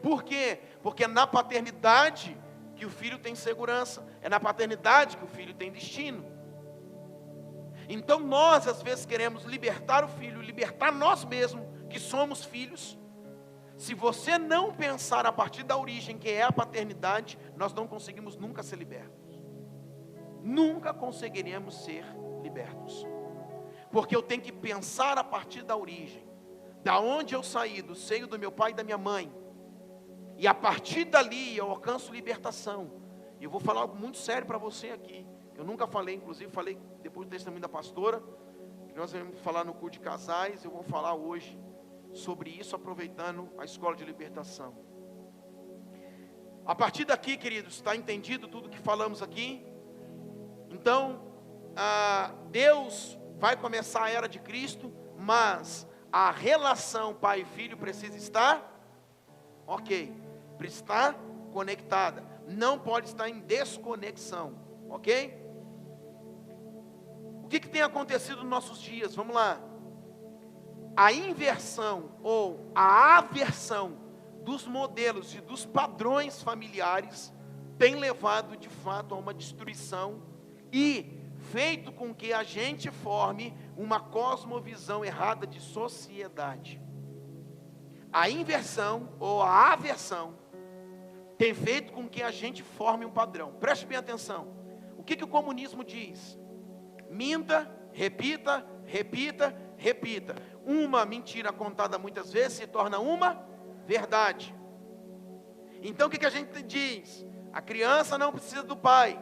Por quê? Porque é na paternidade que o filho tem segurança, é na paternidade que o filho tem destino. Então nós às vezes queremos libertar o filho, libertar nós mesmos, que somos filhos. Se você não pensar a partir da origem, que é a paternidade, nós não conseguimos nunca ser libertos. Nunca conseguiremos ser libertos. Porque eu tenho que pensar a partir da origem, da onde eu saí, do seio do meu pai e da minha mãe. E a partir dali eu alcanço libertação. E eu vou falar algo muito sério para você aqui. Eu nunca falei, inclusive falei depois do testemunho da pastora, que nós vamos falar no culto de casais. Eu vou falar hoje sobre isso, aproveitando a escola de libertação. A partir daqui, queridos, está entendido tudo que falamos aqui? Então, Deus vai começar a era de Cristo, mas a relação pai e filho precisa estar precisa estar conectada, não pode estar em desconexão, ok? O que tem acontecido nos nossos dias? Vamos lá. A inversão ou a aversão dos modelos e dos padrões familiares tem levado de fato a uma destruição e feito com que a gente forme uma cosmovisão errada de sociedade. A inversão ou a aversão tem feito com que a gente forme um padrão. Preste bem atenção. O que o comunismo diz? Minta, repita, repita, repita. Uma mentira contada muitas vezes se torna uma verdade. Então o que a gente diz? A criança não precisa do pai.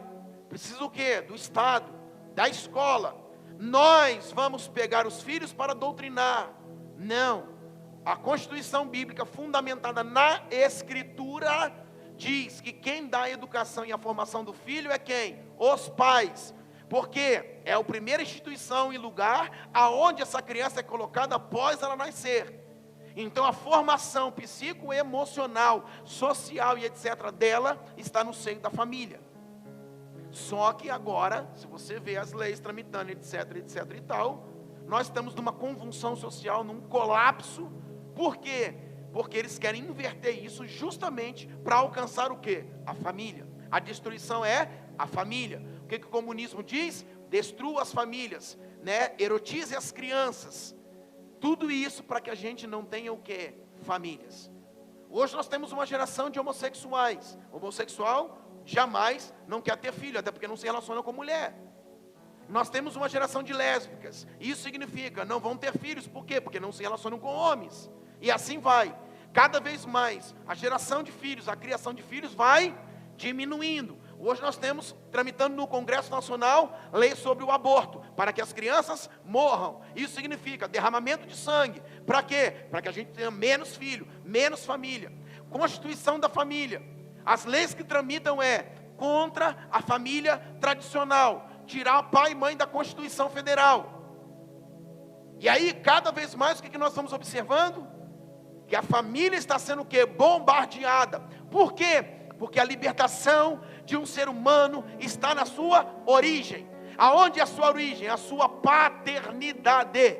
Precisa o quê? Do Estado, da escola. Nós vamos pegar os filhos para doutrinar. Não. A Constituição Bíblica, fundamentada na Escritura, diz que quem dá a educação e a formação do filho é quem? Os pais. Porque é a primeira instituição e lugar aonde essa criança é colocada após ela nascer. Então a formação psicoemocional, social e etc. dela está no seio da família. Só que agora, se você vê as leis tramitando, etc, etc e tal, nós estamos numa convulsão social, num colapso. Por quê? Porque eles querem inverter isso justamente para alcançar o quê? A família. A destruição é a família. O que o comunismo diz? Destrua as famílias, né? Erotize as crianças. Tudo isso para que a gente não tenha o quê? Famílias. Hoje nós temos uma geração de homossexuais. Homossexual jamais não quer ter filho, até porque não se relaciona com mulher. Nós temos uma geração de lésbicas. Isso significa, não vão ter filhos. Por quê? Porque não se relacionam com homens. E assim vai. Cada vez mais, a geração de filhos, a criação de filhos vai diminuindo. Hoje nós temos, tramitando no Congresso Nacional, lei sobre o aborto, para que as crianças morram. Isso significa derramamento de sangue. Para quê? Para que a gente tenha menos filho, menos família. Constituição da família. As leis que tramitam é contra a família tradicional. Tirar pai e mãe da Constituição Federal. E aí, cada vez mais, o que nós estamos observando? Que a família está sendo o quê? Bombardeada. Por quê? Porque a libertação de um ser humano está na sua origem. Aonde é a sua origem? A sua paternidade.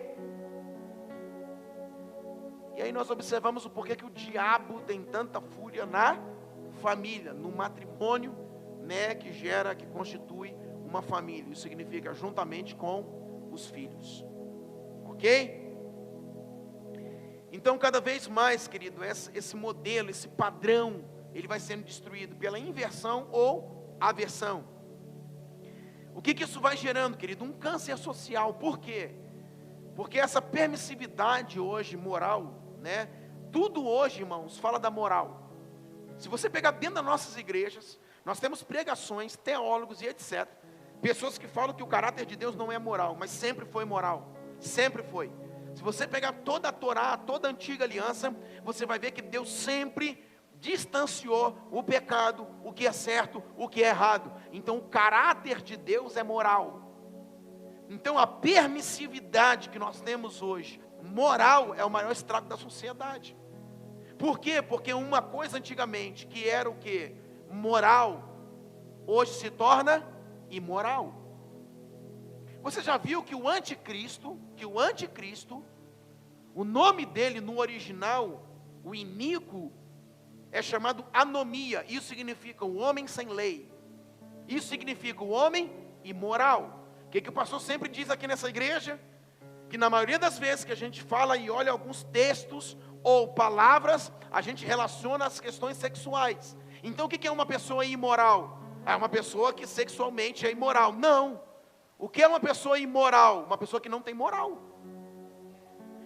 E aí nós observamos o porquê que o diabo tem tanta fúria na família, no matrimônio, né, que gera, que constitui uma família. Isso significa juntamente com os filhos. Ok? Então, cada vez mais, querido, esse modelo, esse padrão, ele vai sendo destruído pela inversão ou aversão. O que isso vai gerando, querido? Um câncer social. Por quê? Porque essa permissividade hoje, moral, né? Tudo hoje, irmãos, fala da moral. Se você pegar dentro das nossas igrejas, nós temos pregações, teólogos e etc. Pessoas que falam que o caráter de Deus não é moral, mas sempre foi moral. Sempre foi. Se você pegar toda a Torá, toda a antiga aliança, você vai ver que Deus sempre distanciou o pecado, o que é certo, o que é errado. Então o caráter de Deus é moral. Então a permissividade que nós temos hoje, moral, é o maior estrago da sociedade. Por quê? Porque uma coisa antigamente que era o quê? Moral, hoje se torna imoral. Você já viu que o anticristo, o nome dele no original, o iníquo, é chamado anomia. Isso significa o homem sem lei. Isso significa o homem imoral. O que o pastor sempre diz aqui nessa igreja? Que na maioria das vezes que a gente fala e olha alguns textos ou palavras, a gente relaciona as questões sexuais. Então o que é uma pessoa imoral? É uma pessoa que sexualmente é imoral. Não. O que é uma pessoa imoral? Uma pessoa que não tem moral.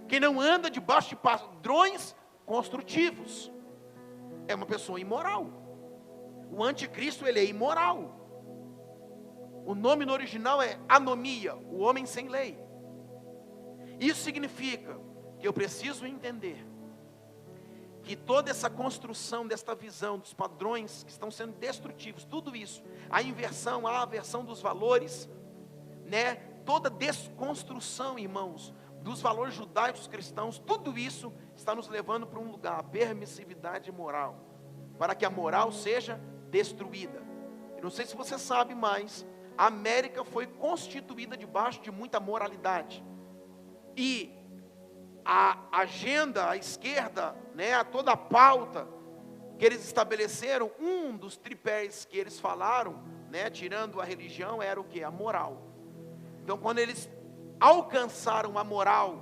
Que não anda debaixo de padrões construtivos. É uma pessoa imoral. O anticristo, ele é imoral. O nome no original é anomia, o homem sem lei. Isso significa que eu preciso entender que toda essa construção desta visão, dos padrões que estão sendo destrutivos, tudo isso, a inversão, a aversão dos valores, né? Toda desconstrução, irmãos, dos valores judaicos cristãos, tudo isso está nos levando para um lugar, a permissividade moral, para que a moral seja destruída. Eu não sei se você sabe, mas a América foi constituída debaixo de muita moralidade. E a agenda, a esquerda, né, toda a pauta que eles estabeleceram, um dos tripés que eles falaram, né, tirando a religião, era o que? A moral. Então, quando eles alcançaram a moral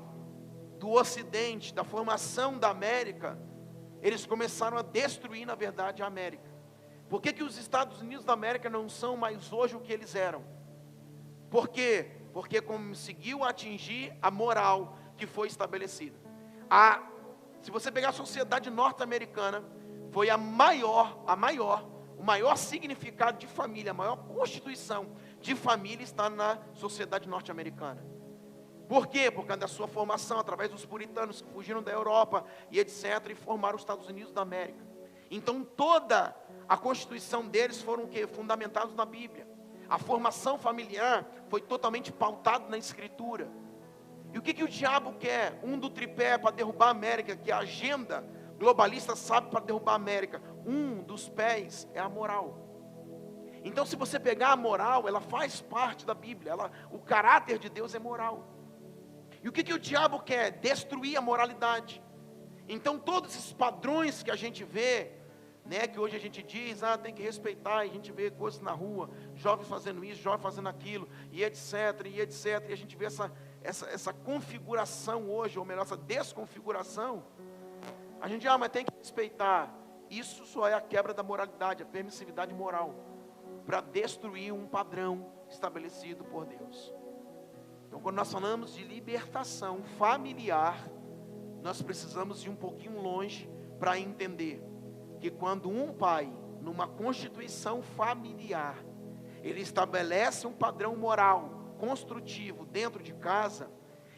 do Ocidente, da formação da América, eles começaram a destruir, na verdade, a América. Por que os Estados Unidos da América não são mais hoje o que eles eram? Por quê? Porque conseguiu atingir a moral que foi estabelecida. Se você pegar a sociedade norte-americana, foi o maior significado de família, a maior constituição de família está na sociedade norte-americana. Por quê? Por causa da sua formação, através dos puritanos que fugiram da Europa e etc., e formaram os Estados Unidos da América. Então toda a constituição deles foram o quê? Fundamentados na Bíblia. A formação familiar foi totalmente pautada na Escritura. E o que o diabo quer? Do tripé para derrubar a América, que a agenda globalista sabe para derrubar a América. Dos pés é a moral. Então, se você pegar a moral, ela faz parte da Bíblia. O caráter de Deus é moral. E o que o diabo quer? Destruir a moralidade. Então, todos esses padrões que a gente vê, né, que hoje a gente diz, tem que respeitar, e a gente vê coisas na rua, jovens fazendo isso, jovens fazendo aquilo, e etc, e etc, e a gente vê essa configuração hoje, ou melhor, essa desconfiguração. A gente, mas tem que respeitar. Isso só é a quebra da moralidade, a permissividade moral, para destruir um padrão estabelecido por Deus. Então, quando nós falamos de libertação familiar, nós precisamos ir um pouquinho longe para entender que quando um pai, numa constituição familiar, ele estabelece um padrão moral construtivo dentro de casa,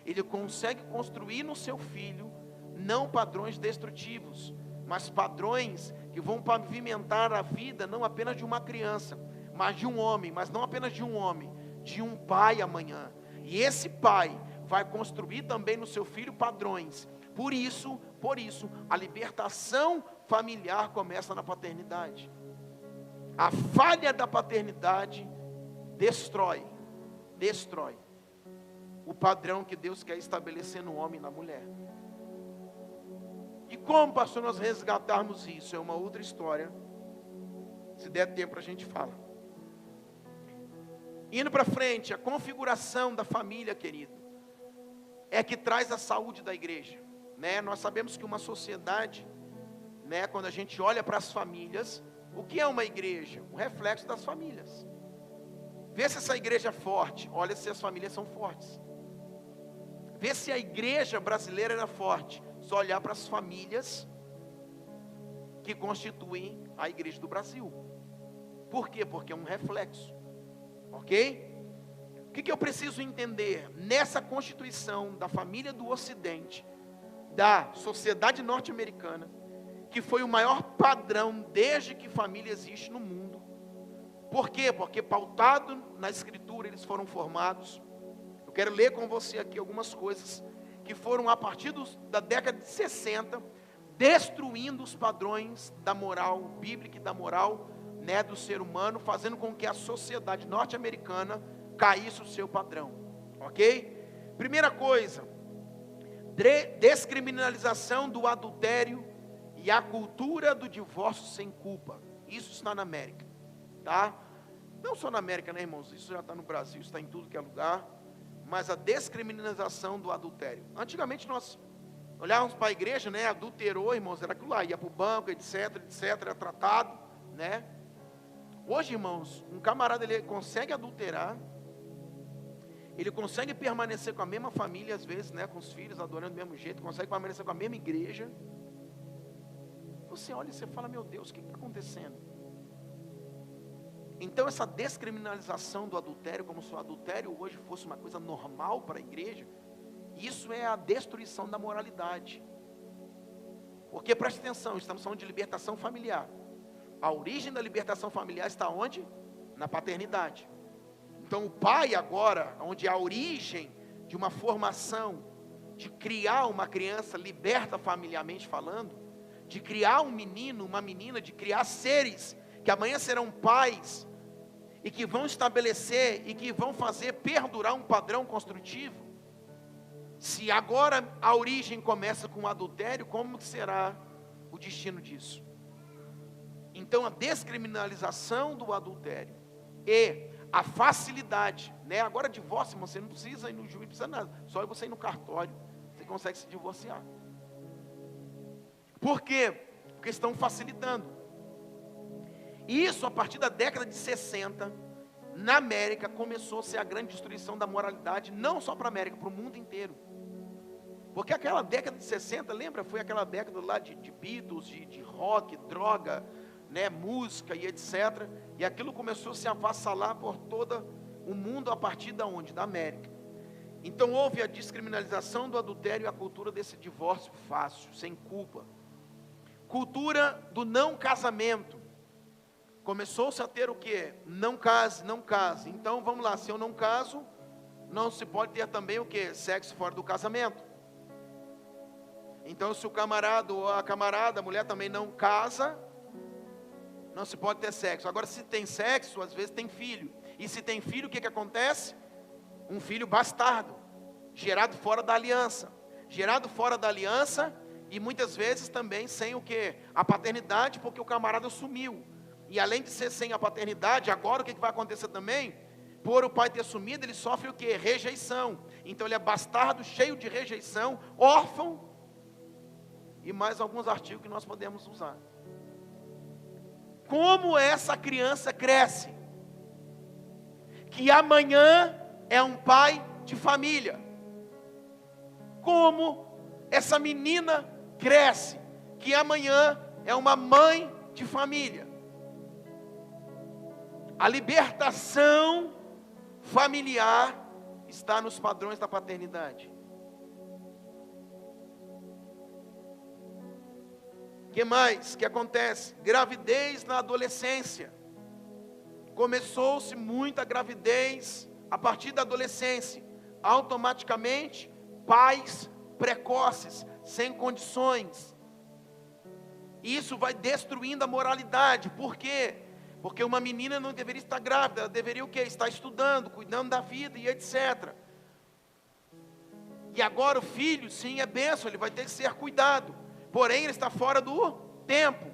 ele consegue construir no seu filho não padrões destrutivos, mas padrões que vão pavimentar a vida não apenas de uma criança, mas de um homem, mas não apenas de um homem, de um pai amanhã. E esse pai vai construir também no seu filho padrões. Por isso, a libertação familiar começa na paternidade. A falha da paternidade destrói o padrão que Deus quer estabelecer no homem e na mulher. E como, pastor, nós resgatarmos isso? É uma outra história. Se der tempo a gente fala. Indo para frente, a configuração da família, querido, é que traz a saúde da igreja, né? Nós sabemos que uma sociedade, né, quando a gente olha para as famílias, o que é uma igreja? O reflexo das famílias. Vê se essa igreja é forte, olha se as famílias são fortes. Vê se a igreja brasileira era forte, só olhar para as famílias que constituem a igreja do Brasil. Por quê? Porque é um reflexo. Ok? O que eu preciso entender? Nessa constituição da família do Ocidente, da sociedade norte-americana, que foi o maior padrão desde que família existe no mundo. Por quê? Porque pautado na Escritura eles foram formados. Eu quero ler com você aqui algumas coisas que foram a partir da década de 60, destruindo os padrões da moral bíblica e da moral, né, do ser humano, fazendo com que a sociedade norte-americana caísse o seu padrão. Ok? Primeira coisa, descriminalização do adultério e a cultura do divórcio sem culpa. Isso está na América, tá? Não só na América, né, irmãos? Isso já está no Brasil, está em tudo que é lugar. Mas a descriminalização do adultério. Antigamente nós olhávamos para a igreja, né? Adulterou, irmãos, era aquilo lá, ia para o banco, etc, era tratado, né? Hoje, irmãos, um camarada, ele consegue adulterar, ele consegue permanecer com a mesma família, às vezes, né? Com os filhos, adorando do mesmo jeito, consegue permanecer com a mesma igreja. Você olha e você fala, meu Deus, o que está acontecendo? Então essa descriminalização do adultério, como se o adultério hoje fosse uma coisa normal para a igreja, isso é a destruição da moralidade. Porque preste atenção, estamos falando de libertação familiar. A origem da libertação familiar está onde? Na paternidade. Então o pai agora, onde a origem de uma formação, de criar uma criança liberta familiarmente falando, de criar um menino, uma menina, de criar seres que amanhã serão pais, e que vão estabelecer, e que vão fazer perdurar um padrão construtivo. Se agora a origem começa com o adultério, como será o destino disso? Então a descriminalização do adultério, e a facilidade, né? Agora divórcio, irmão, você não precisa ir no juiz, não precisa nada, só você ir no cartório, você consegue se divorciar. Por quê? Porque estão facilitando. Isso a partir da década de 60, na América, começou a ser a grande destruição da moralidade, não só para a América, para o mundo inteiro. Porque aquela década de 60, lembra? Foi aquela década lá de Beatles, de rock, droga, né, música e etc. E aquilo começou a se avassalar por todo o mundo a partir da onde? Da América. Então houve a descriminalização do adultério e a cultura desse divórcio fácil, sem culpa. Cultura do não casamento. Começou-se a ter o quê? Não case, não case. Então vamos lá, se eu não caso, não se pode ter também o quê? Sexo fora do casamento. Então se o camarada ou a camarada, a mulher também não casa, não se pode ter sexo. Agora se tem sexo, às vezes tem filho. E se tem filho, o que acontece? Um filho bastardo, gerado fora da aliança. Gerado fora da aliança e muitas vezes também sem o quê? A paternidade, porque o camarada sumiu. E além de ser sem a paternidade, agora o que vai acontecer também? Por o pai ter sumido, ele sofre o quê? Rejeição. Então ele é bastardo, cheio de rejeição, órfão, e mais alguns artigos que nós podemos usar. Como essa criança cresce? Que amanhã é um pai de família. Como essa menina cresce? Que amanhã é uma mãe de família. A libertação familiar está nos padrões da paternidade. O que mais que acontece? Gravidez na adolescência. Começou-se muita gravidez a partir da adolescência. Automaticamente, pais precoces, sem condições. Isso vai destruindo a moralidade. Por quê? Porque uma menina não deveria estar grávida, ela deveria o quê? Estar estudando, cuidando da vida e etc. E agora o filho, sim, é bênção, ele vai ter que ser cuidado. Porém, ele está fora do tempo.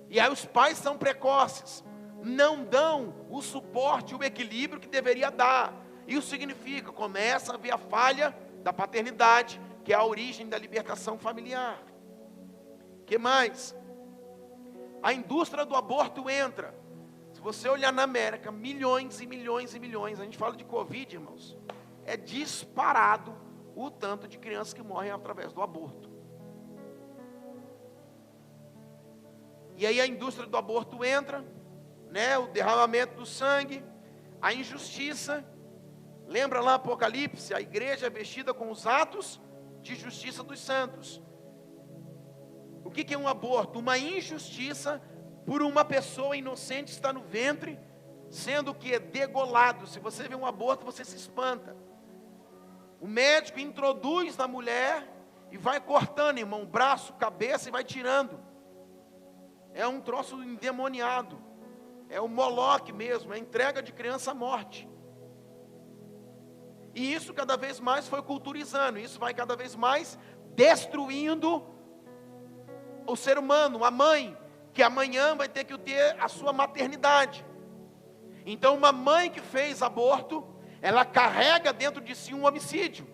E aí os pais são precoces. Não dão o suporte, o equilíbrio que deveria dar. Isso significa, começa a haver a falha da paternidade, que é a origem da libertação familiar. O que mais? A indústria do aborto entra. Se você olhar na América, milhões e milhões e milhões, a gente fala de Covid, irmãos, é disparado o tanto de crianças que morrem através do aborto. E aí a indústria do aborto entra, né, o derramamento do sangue, a injustiça. Lembra lá Apocalipse, a igreja é vestida com os atos de justiça dos santos. O que é um aborto? Uma injustiça por uma pessoa inocente estar no ventre, sendo que degolado. Se você vê um aborto, você se espanta. O médico introduz na mulher e vai cortando, irmão, braço, cabeça e vai tirando. É um troço endemoniado. É o Moloque mesmo, é a entrega de criança à morte. E isso cada vez mais foi culturizando, isso vai cada vez mais destruindo o ser humano, a mãe, que amanhã vai ter que ter a sua maternidade. Então uma mãe que fez aborto, ela carrega dentro de si um homicídio.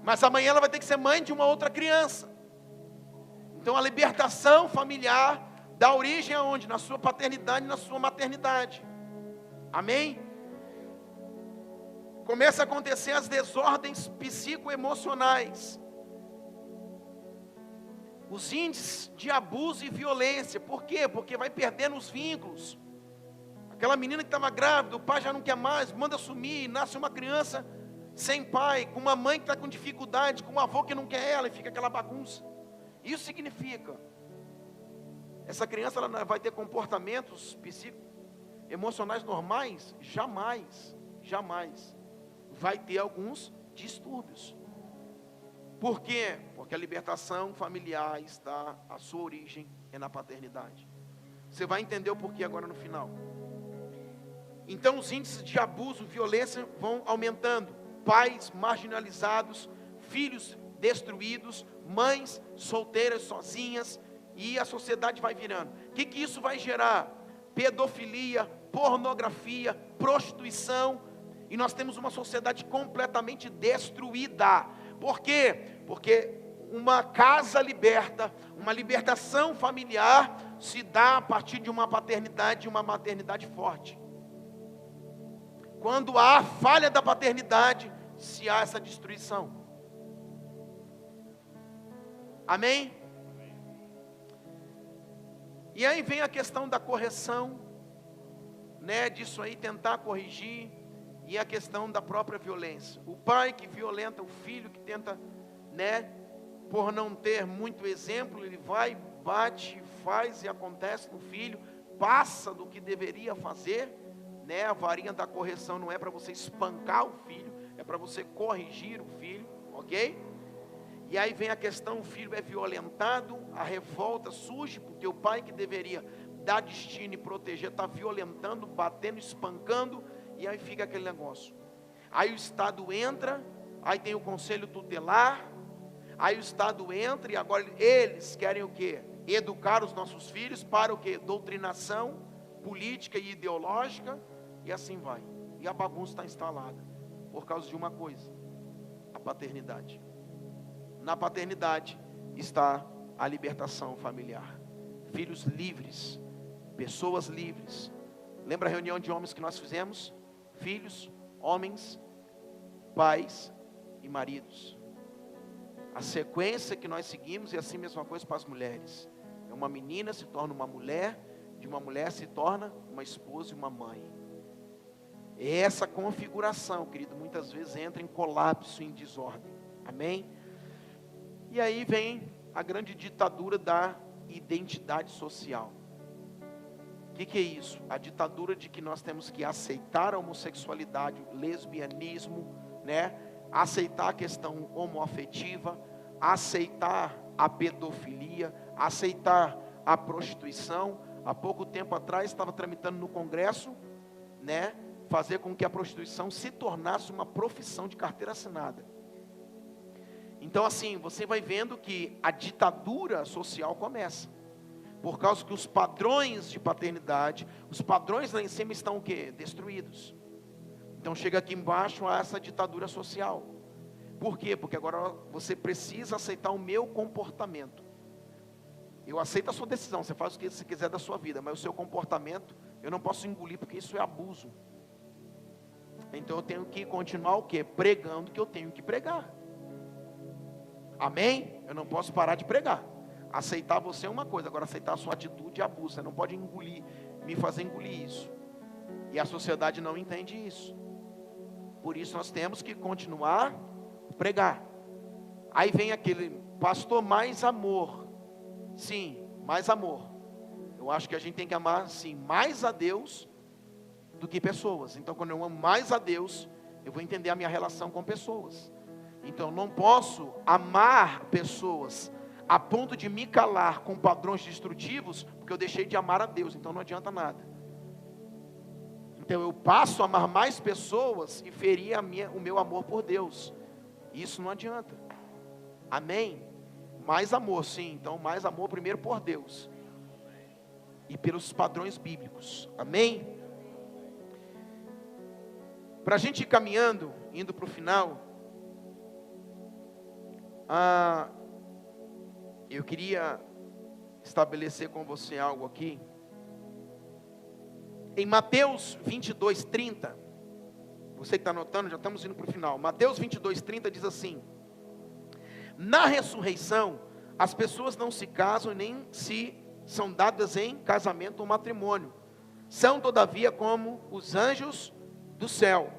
Mas amanhã ela vai ter que ser mãe de uma outra criança. Então a libertação familiar dá origem aonde? Na sua paternidade e na sua maternidade. Amém? Começa a acontecer as desordens psicoemocionais. Os índices de abuso e violência. Por quê? Porque vai perdendo os vínculos. Aquela menina que estava grávida, o pai já não quer mais, manda sumir, nasce uma criança sem pai, com uma mãe que está com dificuldade, com um avô que não quer ela, e fica aquela bagunça. Isso significa, essa criança ela vai ter comportamentos emocionais normais? Jamais, jamais. Vai ter alguns distúrbios. Por quê? Porque a libertação familiar está, a sua origem é na paternidade. Você vai entender o porquê agora no final. Então os índices de abuso, violência vão aumentando. Pais marginalizados, filhos destruídos, mães solteiras sozinhas, e a sociedade vai virando. O que isso vai gerar? pedofilia, pornografia, prostituição, e nós temos uma sociedade completamente destruída. Por quê? Porque uma casa liberta, uma libertação familiar se dá a partir de uma paternidade e uma maternidade forte. Quando há falha da paternidade, se há essa destruição. Amém? E aí vem a questão da correção, né, disso aí, tentar corrigir, e a questão da própria violência. O pai que violenta o filho, que tenta, né, por não ter muito exemplo, ele vai, bate, faz e acontece no filho, passa do que deveria fazer, né? A varinha da correção não é para você espancar o filho, é para você corrigir o filho, ok? E aí vem a questão, o filho é violentado, a revolta surge, porque o pai que deveria dar destino e proteger, está violentando, batendo, espancando, e aí fica aquele negócio. Aí o Estado entra, aí tem o conselho tutelar, aí o Estado entra, e agora eles querem o quê? Educar os nossos filhos para o quê? Doutrinação política e ideológica, e assim vai. E a bagunça está instalada, por causa de uma coisa: a paternidade. Na paternidade está a libertação familiar. Filhos livres, pessoas livres. Lembra a reunião de homens que nós fizemos? Filhos, homens, pais e maridos. A sequência que nós seguimos é assim mesma coisa para as mulheres. É uma menina se torna uma mulher, de uma mulher se torna uma esposa e uma mãe. Essa configuração, querido, muitas vezes entra em colapso, em desordem. Amém? E aí vem a grande ditadura da identidade social. O que é isso? A ditadura de que nós temos que aceitar a homossexualidade, o lesbianismo, né? Aceitar a questão homoafetiva, aceitar a pedofilia, aceitar a prostituição. Há pouco tempo atrás estava tramitando no Congresso, né? Fazer com que a prostituição se tornasse uma profissão de carteira assinada. Então assim, você vai vendo que a ditadura social começa. Por causa que os padrões de paternidade, os padrões lá em cima estão o quê? Destruídos. Então chega aqui embaixo a essa ditadura social. Por quê? Porque agora você precisa aceitar o meu comportamento. Eu aceito a sua decisão, você faz o que você quiser da sua vida, mas o seu comportamento eu não posso engolir, porque isso é abuso. Então eu tenho que continuar o quê? Pregando o que eu tenho que pregar. Amém? Eu não posso parar de pregar. Aceitar você é uma coisa, agora aceitar a sua atitude é abuso. Você não pode engolir, me fazer engolir isso. E a sociedade não entende isso. Por isso nós temos que continuar a pregar. Aí vem aquele pastor, mais amor. Sim, mais amor. Eu acho que a gente tem que amar, sim, mais a Deus do que pessoas. Então quando eu amo mais a Deus, eu vou entender a minha relação com pessoas. Então eu não posso amar pessoas a ponto de me calar com padrões destrutivos, porque eu deixei de amar a Deus, então não adianta nada. Então eu passo a amar mais pessoas e ferir o meu amor por Deus. Isso não adianta. Amém? Mais amor, sim. Então mais amor primeiro por Deus e pelos padrões bíblicos. Amém? Para a gente ir caminhando, indo para o final, eu queria estabelecer com você algo aqui. Em Mateus 22:30, você que está anotando, já estamos indo para o final. Mateus 22:30 diz assim: na ressurreição, as pessoas não se casam nem se são dadas em casamento ou matrimônio. São todavia como os anjos do céu.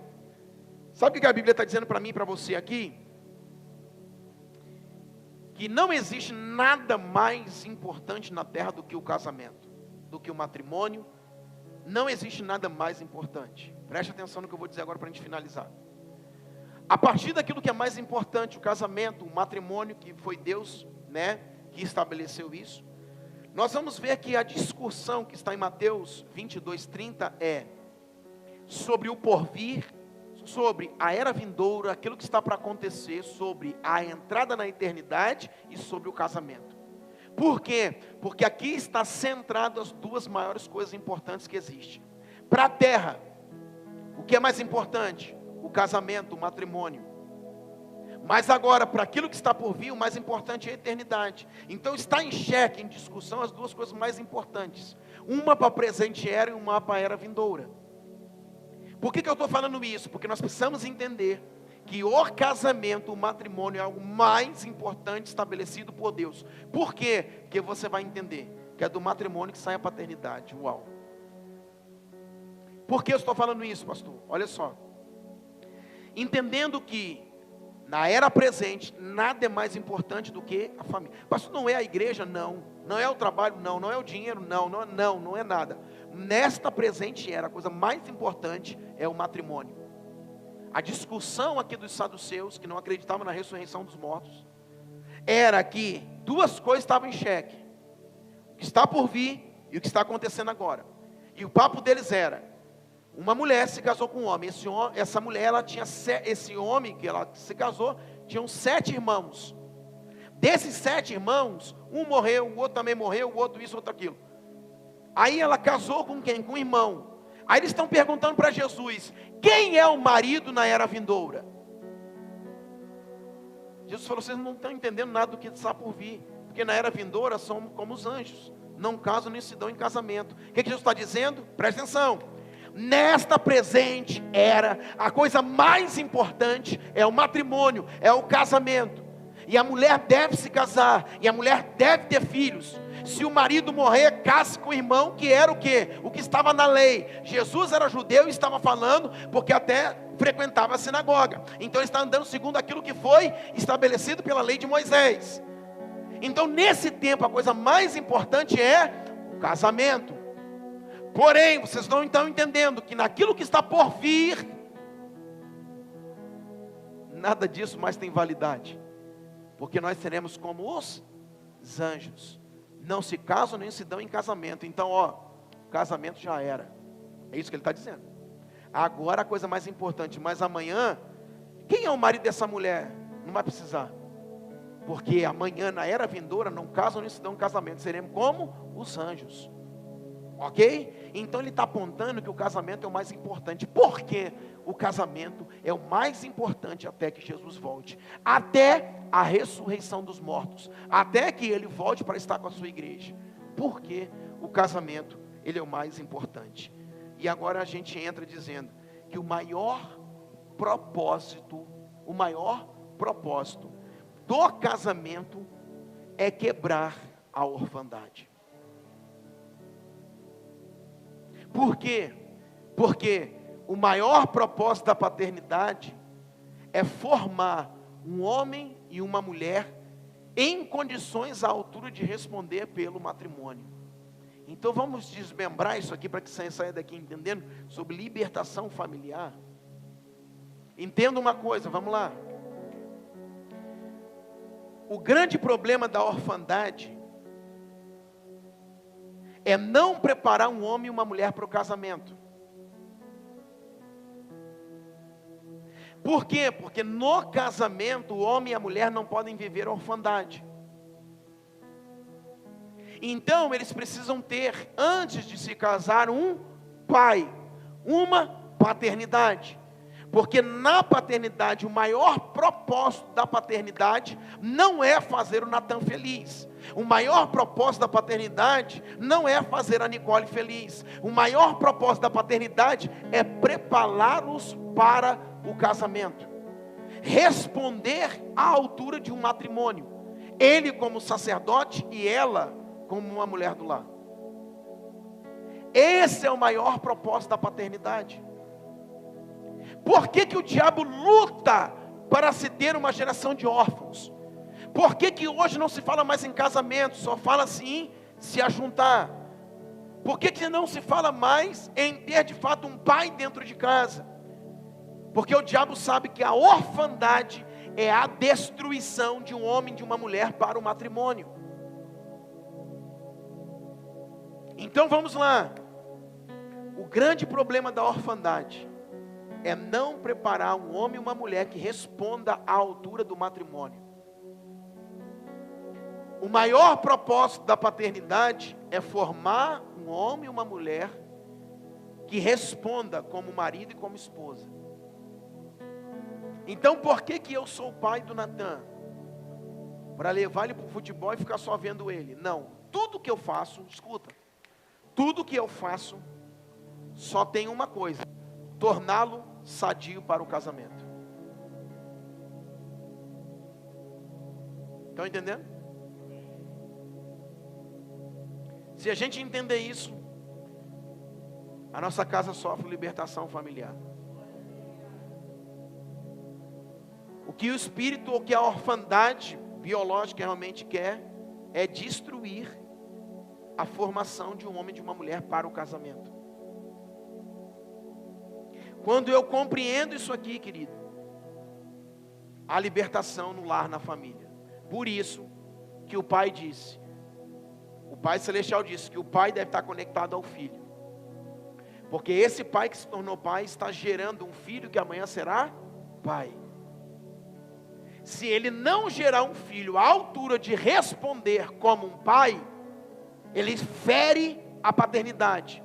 Sabe o que a Bíblia está dizendo para mim e para você aqui? Que não existe nada mais importante na terra do que o casamento, do que o matrimônio. Não existe nada mais importante. Preste atenção no que eu vou dizer agora para a gente finalizar. A partir daquilo que é mais importante, o casamento, o matrimônio, que foi Deus, né, que estabeleceu isso, nós vamos ver que a discussão que está em Mateus 22:30 é sobre o porvir, sobre a era vindoura, aquilo que está para acontecer, sobre a entrada na eternidade e sobre o casamento. Por quê? Porque aqui está centrado as duas maiores coisas importantes que existem. Para a terra, o que é mais importante? O casamento, o matrimônio. Mas agora, para aquilo que está por vir, o mais importante é a eternidade. Então está em xeque, em discussão, as duas coisas mais importantes. Uma para a presente era e uma para a era vindoura. Por que eu estou falando isso? Porque nós precisamos entender que o casamento, o matrimônio é algo mais importante estabelecido por Deus. Por quê? Porque você vai entender que é do matrimônio que sai a paternidade. Uau! Por que eu estou falando isso, pastor? Olha só. Entendendo que na era presente, nada é mais importante do que a família. Pastor, não é a igreja? Não. Não é o trabalho? Não. Não é o dinheiro? Não é nada. Nesta presente era, a coisa mais importante é o matrimônio. A discussão aqui dos saduceus, que não acreditavam na ressurreição dos mortos, era que duas coisas estavam em xeque: o que está por vir e o que está acontecendo agora. E o papo deles era: uma mulher se casou com um homem, essa mulher, ela tinha, esse homem que ela se casou, tinham 7 irmãos. Desses 7 irmãos, um morreu, o outro também morreu, o outro isso, outro aquilo. Aí ela casou com quem? Com um irmão. Aí eles estão perguntando para Jesus: quem é o marido na era vindoura? Jesus falou: vocês não estão entendendo nada do que está por vir, porque na era vindoura somos como os anjos, não casam nem se dão em casamento. O que Jesus está dizendo? Presta atenção. Nesta presente era, a coisa mais importante é o matrimônio, é o casamento. E a mulher deve se casar, e a mulher deve ter filhos. Se o marido morrer, case com o irmão, que era o quê? O que estava na lei. Jesus era judeu e estava falando, porque até frequentava a sinagoga. Então ele está andando segundo aquilo que foi estabelecido pela lei de Moisés. Então nesse tempo a coisa mais importante é o casamento. Porém, vocês não estão entendendo que naquilo que está por vir, nada disso mais tem validade. Porque nós seremos como os anjos. Não se casam nem se dão em casamento. Então, o casamento já era. É isso que ele está dizendo. Agora a coisa mais importante. Mas amanhã, quem é o marido dessa mulher? Não vai precisar. Porque amanhã, na era vindoura, não casam nem se dão em casamento. Seremos como os anjos. Ok? Então ele está apontando que o casamento é o mais importante. Por quê? O casamento é o mais importante até que Jesus volte. Até a ressurreição dos mortos. Até que ele volte para estar com a sua igreja. Por quê? O casamento, ele é o mais importante. E agora a gente entra dizendo que o maior propósito do casamento é quebrar a orfandade. Por quê? Porque o maior propósito da paternidade é formar um homem e uma mulher em condições à altura de responder pelo matrimônio. Então vamos desmembrar isso aqui para que você saia daqui entendendo sobre libertação familiar. Entenda uma coisa, vamos lá. O grande problema da orfandade é não preparar um homem e uma mulher para o casamento. Por quê? Porque no casamento o homem e a mulher não podem viver orfandade. Então eles precisam ter, antes de se casar, um pai, uma paternidade. Porque na paternidade, o maior propósito da paternidade não é fazer o Natan feliz. O maior propósito da paternidade não é fazer a Nicole feliz. O maior propósito da paternidade é prepará-los para o casamento. Responder à altura de um matrimônio. Ele como sacerdote e ela como uma mulher do lar. Esse é o maior propósito da paternidade. Por que o diabo luta para se ter uma geração de órfãos? Por que hoje não se fala mais em casamento, só fala assim, se ajuntar? Por que não se fala mais em ter de fato um pai dentro de casa? Porque o diabo sabe que a orfandade é a destruição de um homem e de uma mulher para o matrimônio. Então vamos lá. O grande problema da orfandade é não preparar um homem e uma mulher que responda à altura do matrimônio. O maior propósito da paternidade é formar um homem e uma mulher que responda como marido e como esposa. Então por que eu sou o pai do Natan? Para levar ele para o futebol e ficar só vendo ele? Não, tudo que eu faço, escuta, tudo que eu faço só tem uma coisa: torná-lo sadio para o casamento. Estão entendendo? Se a gente entender isso, a nossa casa sofre libertação familiar. O que o espírito ou que a orfandade biológica realmente quer é destruir a formação de um homem e de uma mulher para o casamento. Quando eu compreendo isso aqui, querido, há libertação no lar, na família. Por isso que o pai disse, o Pai Celestial disse que o pai deve estar conectado ao filho. Porque esse pai que se tornou pai está gerando um filho que amanhã será pai. Se ele não gerar um filho à altura de responder como um pai, ele fere a paternidade.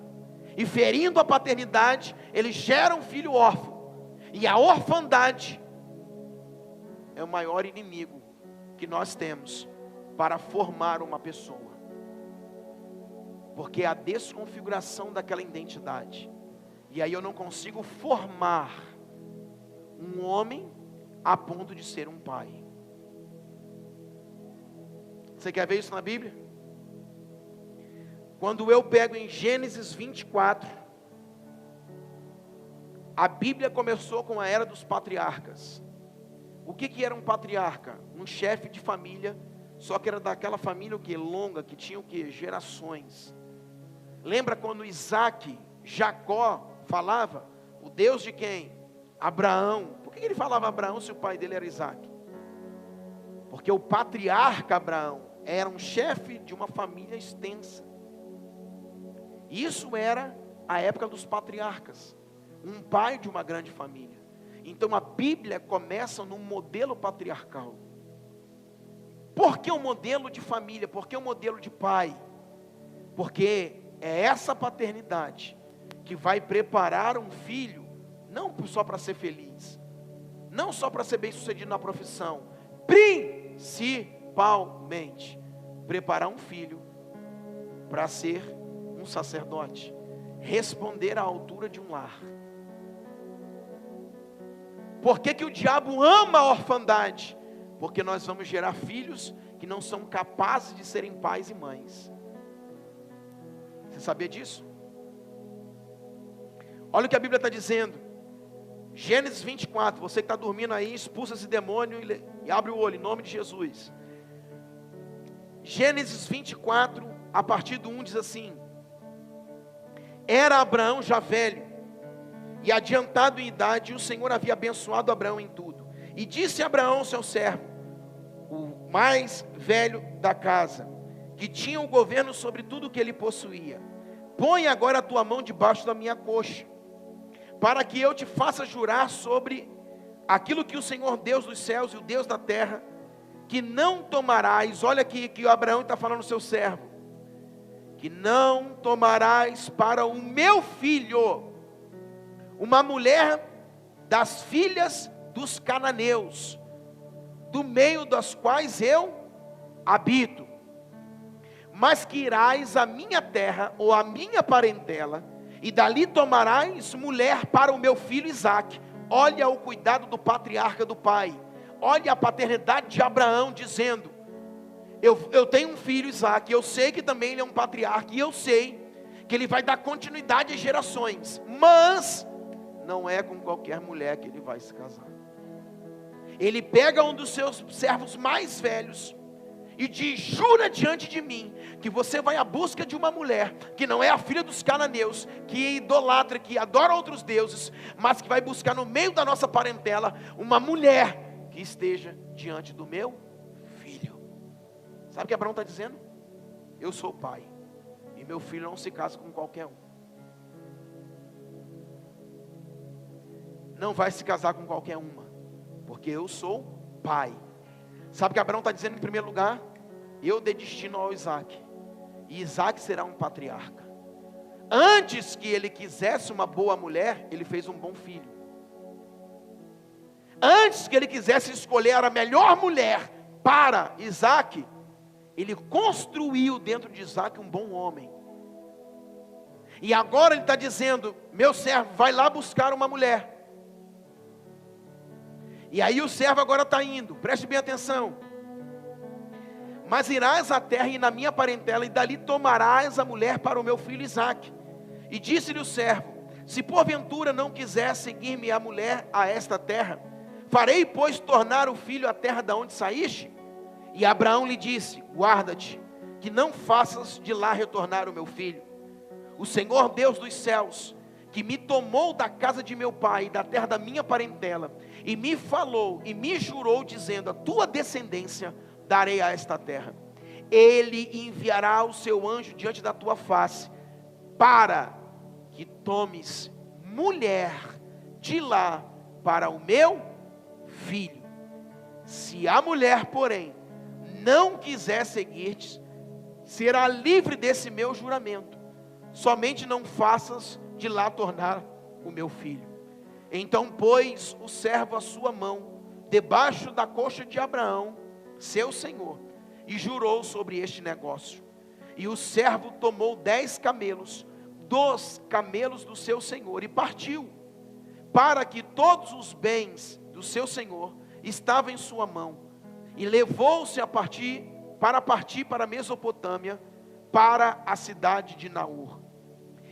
E ferindo a paternidade, ele gera um filho órfão. E a orfandade é o maior inimigo que nós temos para formar uma pessoa. Porque é a desconfiguração daquela identidade. E aí eu não consigo formar um homem a ponto de ser um pai. Você quer ver isso na Bíblia? Quando eu pego em Gênesis 24, a Bíblia começou com a era dos patriarcas. O que era um patriarca? Um chefe de família, só que era daquela família o que? Longa, que tinha o que? Gerações. Lembra quando Isaac, Jacó falava? O Deus de quem? Abraão. Por que ele falava Abraão se o pai dele era Isaac? Porque o patriarca Abraão era um chefe de uma família extensa. Isso era a época dos patriarcas. Um pai de uma grande família. Então a Bíblia começa num modelo patriarcal. Por que um modelo de família? Por que um modelo de pai? Porque é essa paternidade que vai preparar um filho, não só para ser feliz, não só para ser bem sucedido na profissão, principalmente, preparar um filho para ser um sacerdote, responder à altura de um lar. Por que o diabo ama a orfandade? Porque nós vamos gerar filhos que não são capazes de serem pais e mães. Você sabia disso? Olha o que a Bíblia está dizendo. Gênesis 24, você que está dormindo aí, expulsa esse demônio e abre o olho, em nome de Jesus. Gênesis 24, a partir do 1 diz assim: era Abraão já velho e adiantado em idade, e o Senhor havia abençoado Abraão em tudo. E disse Abraão, seu servo, o mais velho da casa, que tinha o governo sobre tudo que ele possuía: põe agora a tua mão debaixo da minha coxa, para que eu te faça jurar sobre aquilo que o Senhor Deus dos céus e o Deus da terra, que não tomarás, olha aqui que o Abraão está falando ao seu servo, que não tomarás para o meu filho uma mulher das filhas dos cananeus, do meio das quais eu habito, mas que irás à minha terra ou à minha parentela, e dali tomarás mulher para o meu filho Isaque. Olha o cuidado do patriarca do pai, olha a paternidade de Abraão, dizendo: eu tenho um filho Isaque, eu sei que também ele é um patriarca, e eu sei que ele vai dar continuidade às gerações, mas não é com qualquer mulher que ele vai se casar. Ele pega um dos seus servos mais velhos e diz: jura diante de mim que você vai à busca de uma mulher que não é a filha dos cananeus, que idolatra, que adora outros deuses, mas que vai buscar no meio da nossa parentela uma mulher que esteja diante do meu filho. Sabe o que Abraão está dizendo? Eu sou o pai, e meu filho não se casa com qualquer um. Não vai se casar com qualquer uma, porque eu sou pai. Sabe o que Abraão está dizendo em primeiro lugar? eu dei destino ao Isaac, e Isaac será um patriarca. Antes que ele quisesse uma boa mulher, ele fez um bom filho. Antes que ele quisesse escolher a melhor mulher para Isaac, ele construiu dentro de Isaac um bom homem. E agora ele está dizendo: meu servo, vai lá buscar uma mulher. E aí o servo agora está indo, preste bem atenção. Mas irás à terra e na minha parentela, e dali tomarás a mulher para o meu filho Isaque. E disse-lhe o servo: se porventura não quiser seguir-me a mulher a esta terra, farei, pois, tornar o filho à terra da onde saíste? E Abraão lhe disse: guarda-te, que não faças de lá retornar o meu filho. O Senhor Deus dos céus, que me tomou da casa de meu pai, da terra da minha parentela, e me falou e me jurou, dizendo: a tua descendência darei a esta terra. Ele enviará o seu anjo diante da tua face, para que tomes mulher de lá para o meu filho. Se a mulher, porém, não quiser seguir-te, será livre desse meu juramento. Somente não faças de lá tornar o meu filho. Então pôs o servo a sua mão debaixo da coxa de Abraão, seu senhor, e jurou sobre este negócio. E o servo tomou 10 camelos, dos camelos do seu senhor, e partiu, para que todos os bens do seu senhor estavam em sua mão. E levou-se para partir para a Mesopotâmia, para a cidade de Naor.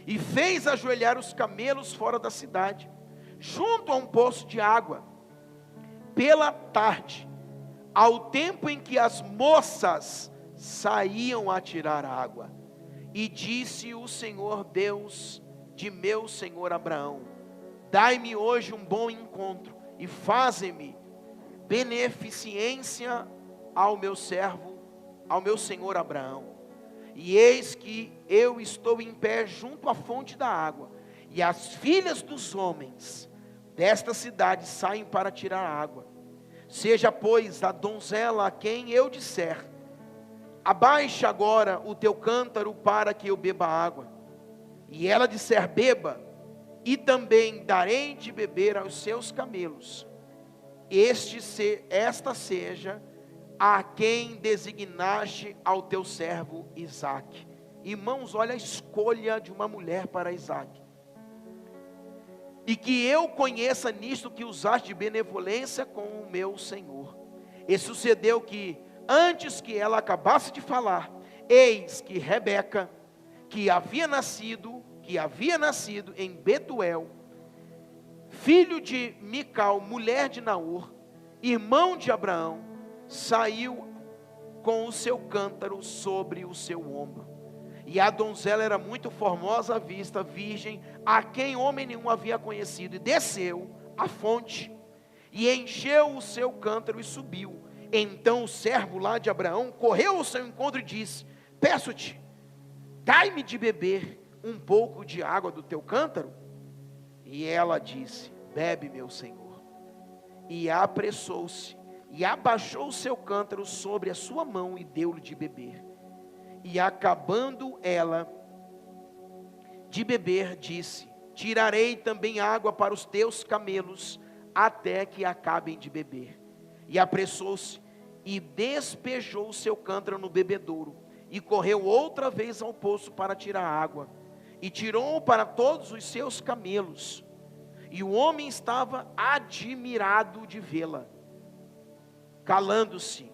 E fez ajoelhar os camelos fora da cidade, junto a um poço de água, pela tarde, ao tempo em que as moças saíam a tirar água. E disse o Senhor Deus de meu senhor Abraão: dai-me hoje um bom encontro, e faze-me beneficência ao meu servo, ao meu senhor Abraão. E eis que eu estou em pé junto à fonte da água, e as filhas dos homens desta cidade saem para tirar água. Seja, pois, a donzela a quem eu disser: abaixa agora o teu cântaro para que eu beba água. E ela disser: beba, e também darei de beber aos seus camelos. Esta seja a quem designaste ao teu servo Isaque. Irmãos, olha a escolha de uma mulher para Isaque. E que eu conheça nisto que usaste de benevolência com o meu senhor. E sucedeu que, antes que ela acabasse de falar, eis que Rebeca, que havia nascido em Betuel, filho de Mical, mulher de Naor, irmão de Abraão, saiu com o seu cântaro sobre o seu ombro. E a donzela era muito formosa à vista, virgem, a quem homem nenhum havia conhecido. E desceu à fonte, e encheu o seu cântaro e subiu. Então o servo lá de Abraão correu ao seu encontro e disse: peço-te, dai-me de beber um pouco de água do teu cântaro. E ela disse: bebe, meu senhor. E apressou-se, e abaixou o seu cântaro sobre a sua mão, e deu-lhe de beber. E acabando ela de beber, disse: tirarei também água para os teus camelos, até que acabem de beber. E apressou-se, e despejou o seu cântaro no bebedouro, e correu outra vez ao poço para tirar água, e tirou para todos os seus camelos. E o homem estava admirado de vê-la, calando-se,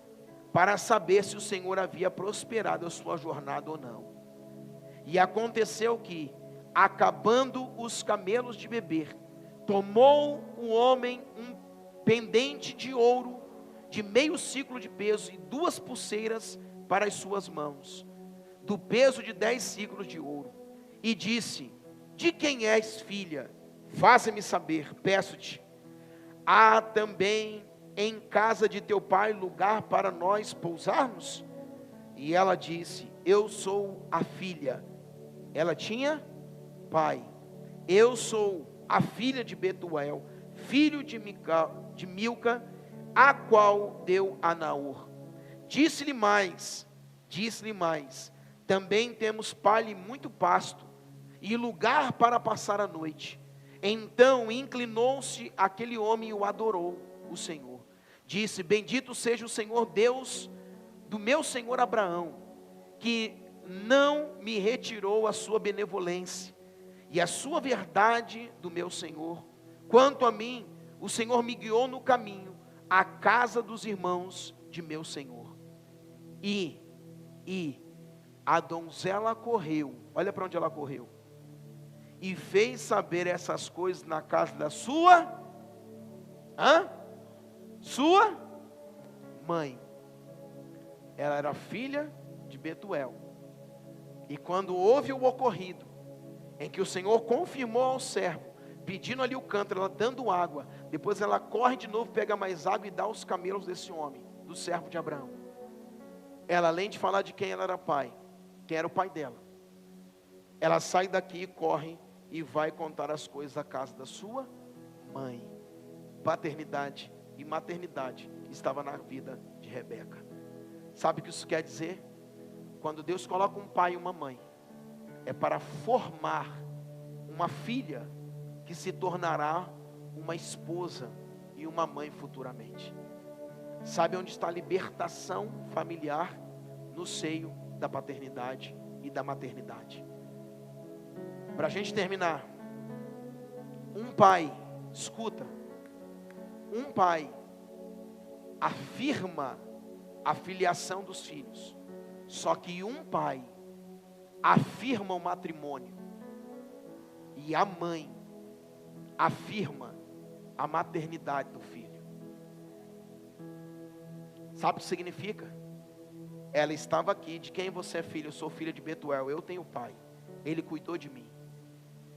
para saber se o Senhor havia prosperado a sua jornada ou não. E aconteceu que, acabando os camelos de beber, tomou o homem um pendente de ouro, de meio ciclo de peso, e 2 pulseiras para as suas mãos, do peso de 10 ciclos de ouro. E disse: de quem és filha? Faça-me saber, peço-te. Há também em casa de teu pai lugar para nós pousarmos? E ela disse: eu sou a filha. Ela tinha pai. Eu sou a filha de Betuel, filho de Milca, a qual deu a Naor. Disse-lhe mais: Disse-lhe mais: também temos palha e muito pasto, e lugar para passar a noite. Então inclinou-se aquele homem e o adorou, o Senhor. Disse: bendito seja o Senhor Deus do meu senhor Abraão, que não me retirou a sua benevolência e a sua verdade do meu senhor. Quanto a mim, o Senhor me guiou no caminho, à casa dos irmãos de meu senhor. E a donzela correu, olha para onde ela correu, e fez saber essas coisas na casa da sua mãe. Ela era filha de Betuel. E quando houve o ocorrido, em que o Senhor confirmou ao servo, pedindo ali o cântaro, ela dando água, depois ela corre de novo, pega mais água e dá aos camelos desse homem, do servo de Abraão. Ela, além de falar de quem ela era pai, quem era o pai dela, ela sai daqui, corre e vai contar as coisas à casa da sua mãe. Paternidade e maternidade estava na vida de Rebeca. Sabe o que isso quer dizer? Quando Deus coloca um pai e uma mãe, é para formar uma filha que se tornará uma esposa e uma mãe futuramente. Sabe onde está a libertação familiar? No seio da paternidade e da maternidade. Para a gente terminar, um pai, escuta, um pai afirma a filiação dos filhos, só que um pai afirma o matrimônio, e a mãe afirma a maternidade do filho. Sabe o que significa? Ela estava aqui: de quem você é filho? Eu sou filha de Betuel, eu tenho pai, ele cuidou de mim.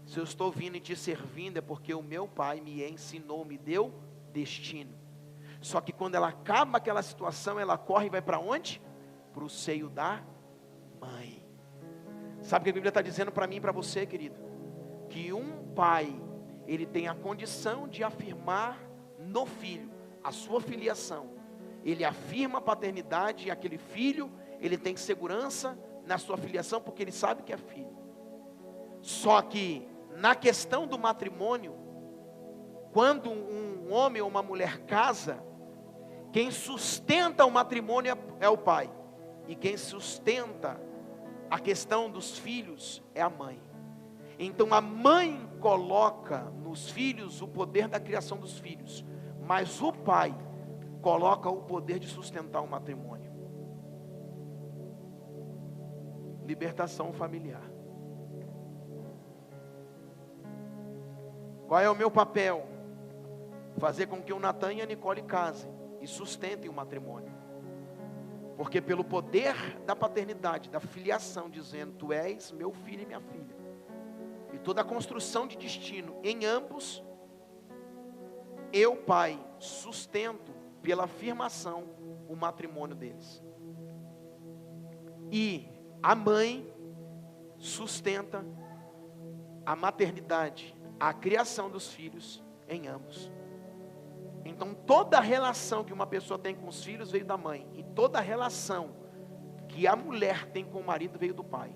Se eu estou vindo e te servindo, é porque o meu pai me ensinou, me deu destino. Só que quando ela acaba aquela situação, ela corre e vai para onde? Para o seio da mãe. Sabe o que a Bíblia está dizendo para mim e para você, querido? Que um pai, ele tem a condição de afirmar no filho a sua filiação. Ele afirma a paternidade, e aquele filho, ele tem segurança na sua filiação, porque ele sabe que é filho. Só que na questão do matrimônio, quando um homem ou uma mulher casa, quem sustenta o matrimônio é o pai, e quem sustenta a questão dos filhos é a mãe. Então a mãe coloca nos filhos o poder da criação dos filhos, mas o pai coloca o poder de sustentar o matrimônio. Libertação familiar. Qual é o meu papel? Fazer com que o Natan e a Nicole casem e sustentem o matrimônio. Porque pelo poder da paternidade, da filiação, dizendo: tu és meu filho e minha filha, e toda a construção de destino em ambos, eu, pai, sustento pela afirmação o matrimônio deles. E a mãe sustenta a maternidade, a criação dos filhos em ambos. Então toda a relação que uma pessoa tem com os filhos veio da mãe, e toda a relação que a mulher tem com o marido veio do pai.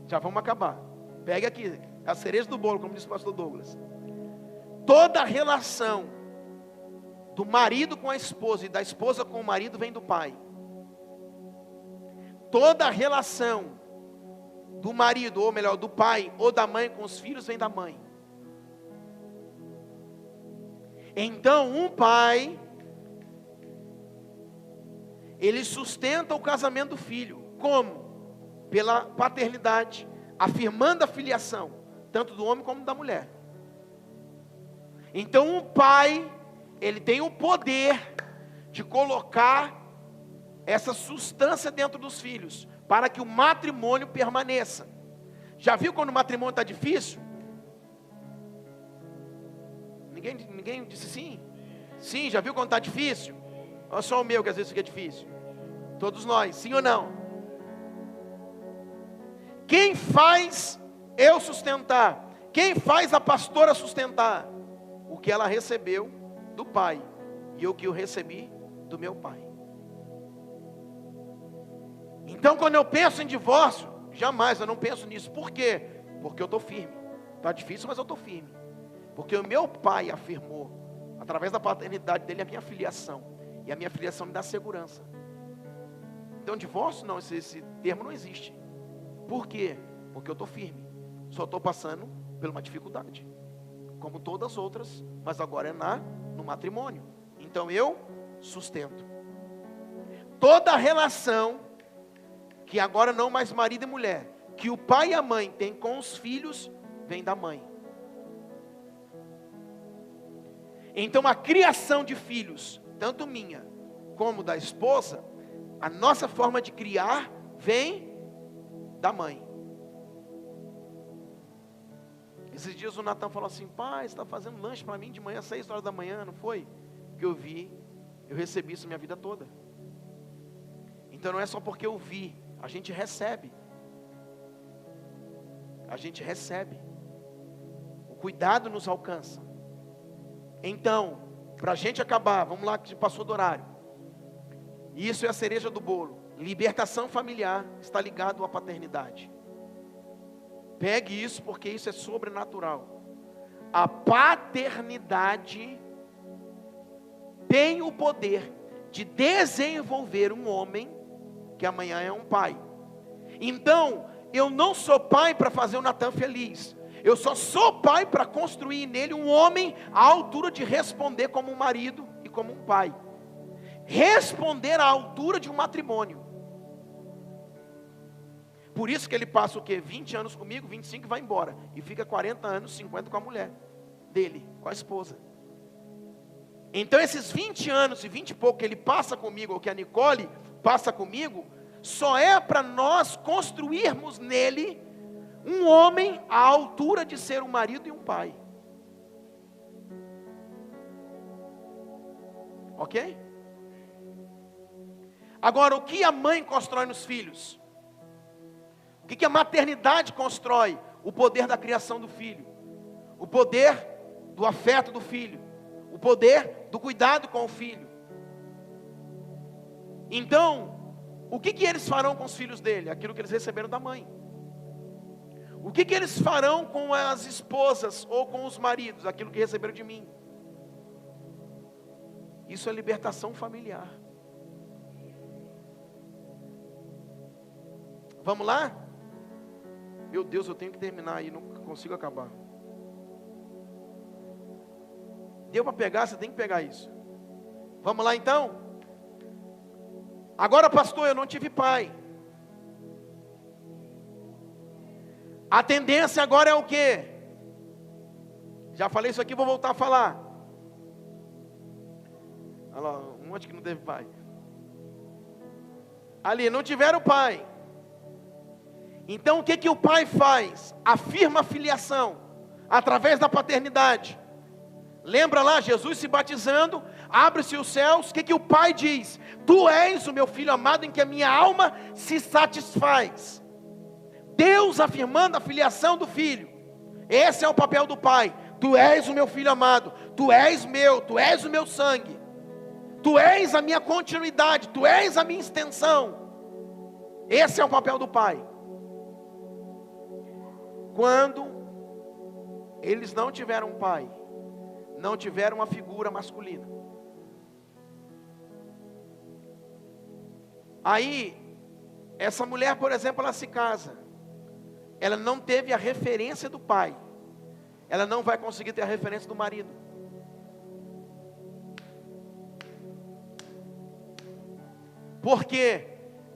Já vamos acabar. Pega aqui, a cereja do bolo, como disse o pastor Douglas. Toda a relação do marido com a esposa e da esposa com o marido vem do pai. Toda a relação do marido, ou melhor, do pai ou da mãe com os filhos vem da mãe. Então um pai, ele sustenta o casamento do filho. Como? Pela paternidade, afirmando a filiação, tanto do homem como da mulher. Então o pai, ele tem o poder de colocar essa substância dentro dos filhos, para que o matrimônio permaneça. Já viu quando o matrimônio está difícil? Ninguém disse sim? Sim, já viu quando está difícil? Olha só o meu que às vezes fica difícil. Todos nós, sim ou não? Quem faz eu sustentar? Quem faz a pastora sustentar? O o que ela recebeu do pai e o que eu recebi do meu pai. Então, quando eu penso em divórcio, jamais eu não penso nisso. Por quê? Porque eu estou firme. Está difícil, mas eu estou firme. Porque o meu pai afirmou, através da paternidade dele, a minha filiação. E a minha filiação me dá segurança. Então, divórcio não, esse termo não existe. Por quê? Porque eu estou firme. Só estou passando por uma dificuldade, como todas as outras, mas agora é no matrimônio. Então eu sustento. Toda relação, que agora não mais marido e mulher, que o pai e a mãe têm com os filhos, vem da mãe. Então a criação de filhos, tanto minha como da esposa, a nossa forma de criar vem da mãe. Esses dias o Natan falou assim: pai, você está fazendo lanche para mim de manhã, 6 horas da manhã, não foi? Que eu vi, eu recebi isso minha vida toda. Então não é só porque eu vi, a gente recebe. A gente recebe. O cuidado nos alcança. Então, para a gente acabar, vamos lá que passou do horário. Isso é a cereja do bolo. Libertação familiar está ligado à paternidade. Pegue isso, porque isso é sobrenatural. A paternidade tem o poder de desenvolver um homem que amanhã é um pai. Então, eu não sou pai para fazer o Natan feliz. Eu só sou pai para construir nele um homem à altura de responder como um marido e como um pai. Responder à altura de um matrimônio. Por isso que ele passa o quê? 20 anos comigo, 25 e vai embora. E fica 40 anos, 50 com a mulher dele, com a esposa. Então esses 20 anos e 20 e pouco que ele passa comigo, ou que a Nicole passa comigo, só é para nós construirmos nele um homem à altura de ser um marido e um pai. Ok? Agora, o que a mãe constrói nos filhos? O que a maternidade constrói? O poder da criação do filho, o poder do afeto do filho, o poder do cuidado com o filho. Então, o que eles farão com os filhos dele? Aquilo que eles receberam da mãe. O que eles farão com as esposas ou com os maridos? Aquilo que receberam de mim. Isso é libertação familiar. Vamos lá? Meu Deus, eu tenho que terminar aí, não consigo acabar. Deu para pegar? Você tem que pegar isso. Vamos lá então? Agora, pastor, eu não tive pai. A tendência agora é o quê? Já falei isso aqui, vou voltar a falar. Olha lá, um monte que não teve pai. Ali, não tiveram pai. Então o que o pai faz? Afirma a filiação, através da paternidade. Lembra lá, Jesus se batizando, abre-se os céus, o que o pai diz? Tu és o meu filho amado em que a minha alma se satisfaz. Deus afirmando a filiação do filho. Esse é o papel do pai. Tu és o meu filho amado, tu és o meu sangue. Tu és a minha continuidade, tu és a minha extensão. Esse é o papel do pai. Quando eles não tiveram um pai, não tiveram uma figura masculina, aí, essa mulher, por exemplo, ela se casa, ela não teve a referência do pai, ela não vai conseguir ter a referência do marido. Por quê?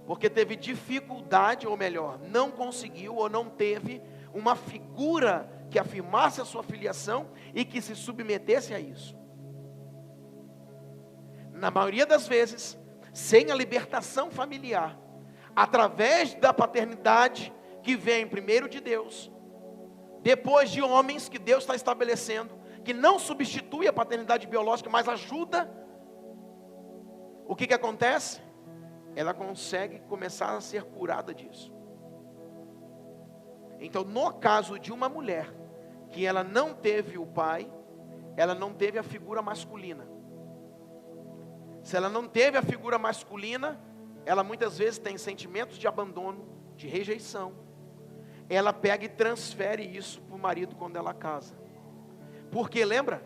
Porque teve dificuldade, ou melhor, não conseguiu ou não teve uma figura que afirmasse a sua filiação e que se submetesse a isso. Na maioria das vezes, sem a libertação familiar, através da paternidade que vem primeiro de Deus, depois de homens que Deus está estabelecendo, que não substitui a paternidade biológica, mas ajuda, o que acontece? Ela consegue começar a ser curada disso. Então, no caso de uma mulher, que ela não teve o pai, ela não teve a figura masculina. Se ela não teve a figura masculina, ela muitas vezes tem sentimentos de abandono, de rejeição. Ela pega e transfere isso para o marido quando ela casa. Porque lembra?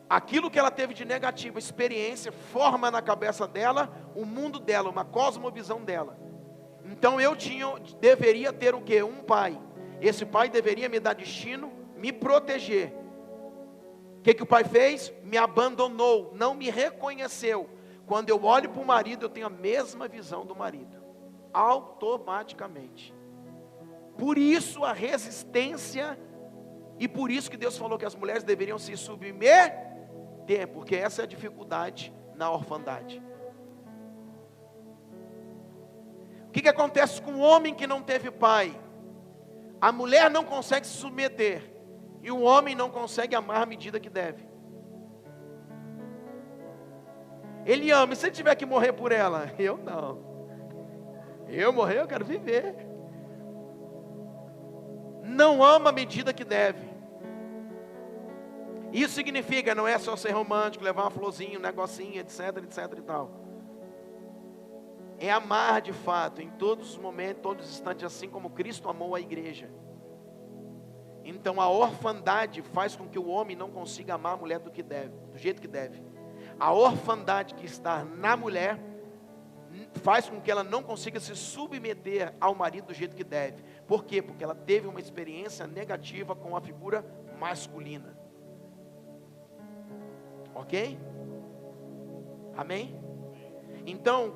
Aquilo que ela teve de negativa experiência forma na cabeça dela o mundo dela, uma cosmovisão dela. Então deveria ter o quê? Um pai. Esse pai deveria me dar destino, me proteger. O que o pai fez? Me abandonou, não me reconheceu. Quando eu olho para o marido, eu tenho a mesma visão do marido, automaticamente. Por isso a resistência, e por isso que Deus falou que as mulheres deveriam se submeter, porque essa é a dificuldade na orfandade. O que acontece com o homem que não teve pai? A mulher não consegue se submeter, e o homem não consegue amar a medida que deve. Ele ama, e se ele tiver que morrer por ela? Eu não. Eu morrer, eu quero viver. Não ama a medida que deve. Isso significa, não é só ser romântico, levar uma florzinha, um negocinho, etc, etc e tal. É amar de fato, em todos os momentos, todos os instantes, assim como Cristo amou a igreja. Então a orfandade faz com que o homem não consiga amar a mulher do jeito que deve. A orfandade que está na mulher faz com que ela não consiga se submeter ao marido do jeito que deve. Por quê? Porque ela teve uma experiência negativa com a figura masculina. Ok? Amém? Então,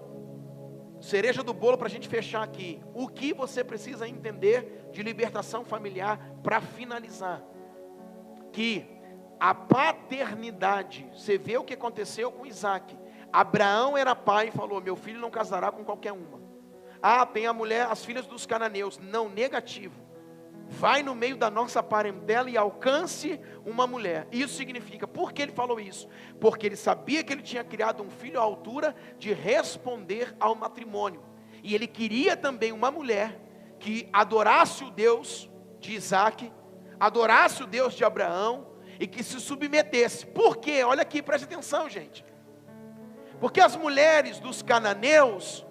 cereja do bolo para a gente fechar aqui. O que você precisa entender de libertação familiar para finalizar? Que a paternidade, você vê o que aconteceu com Isaac. Abraão era pai e falou: meu filho não casará com qualquer uma. Ah, tem a mulher, as filhas dos cananeus. Não, negativo. Vai no meio da nossa parentela e alcance uma mulher. Isso significa, por que ele falou isso? Porque ele sabia que ele tinha criado um filho à altura de responder ao matrimônio. E ele queria também uma mulher que adorasse o Deus de Isaac, adorasse o Deus de Abraão e que se submetesse. Por quê? Olha aqui, preste atenção, gente. Porque as mulheres dos cananeus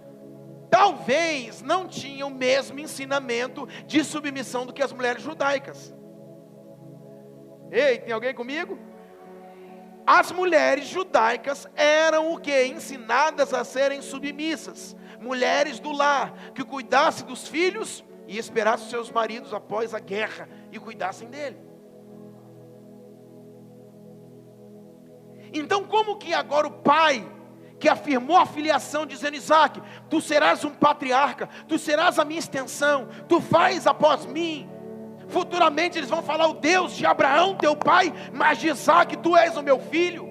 talvez não tinham o mesmo ensinamento de submissão do que as mulheres judaicas. Ei, tem alguém comigo? As mulheres judaicas eram o quê? Ensinadas a serem submissas. Mulheres do lar, que cuidassem dos filhos e esperassem seus maridos após a guerra e cuidassem dele. Então como que agora o pai, que afirmou a filiação, dizendo: Isaac, tu serás um patriarca, tu serás a minha extensão, tu vais após mim. Futuramente eles vão falar: o Deus de Abraão, teu pai, mas de Isaac, tu és o meu filho.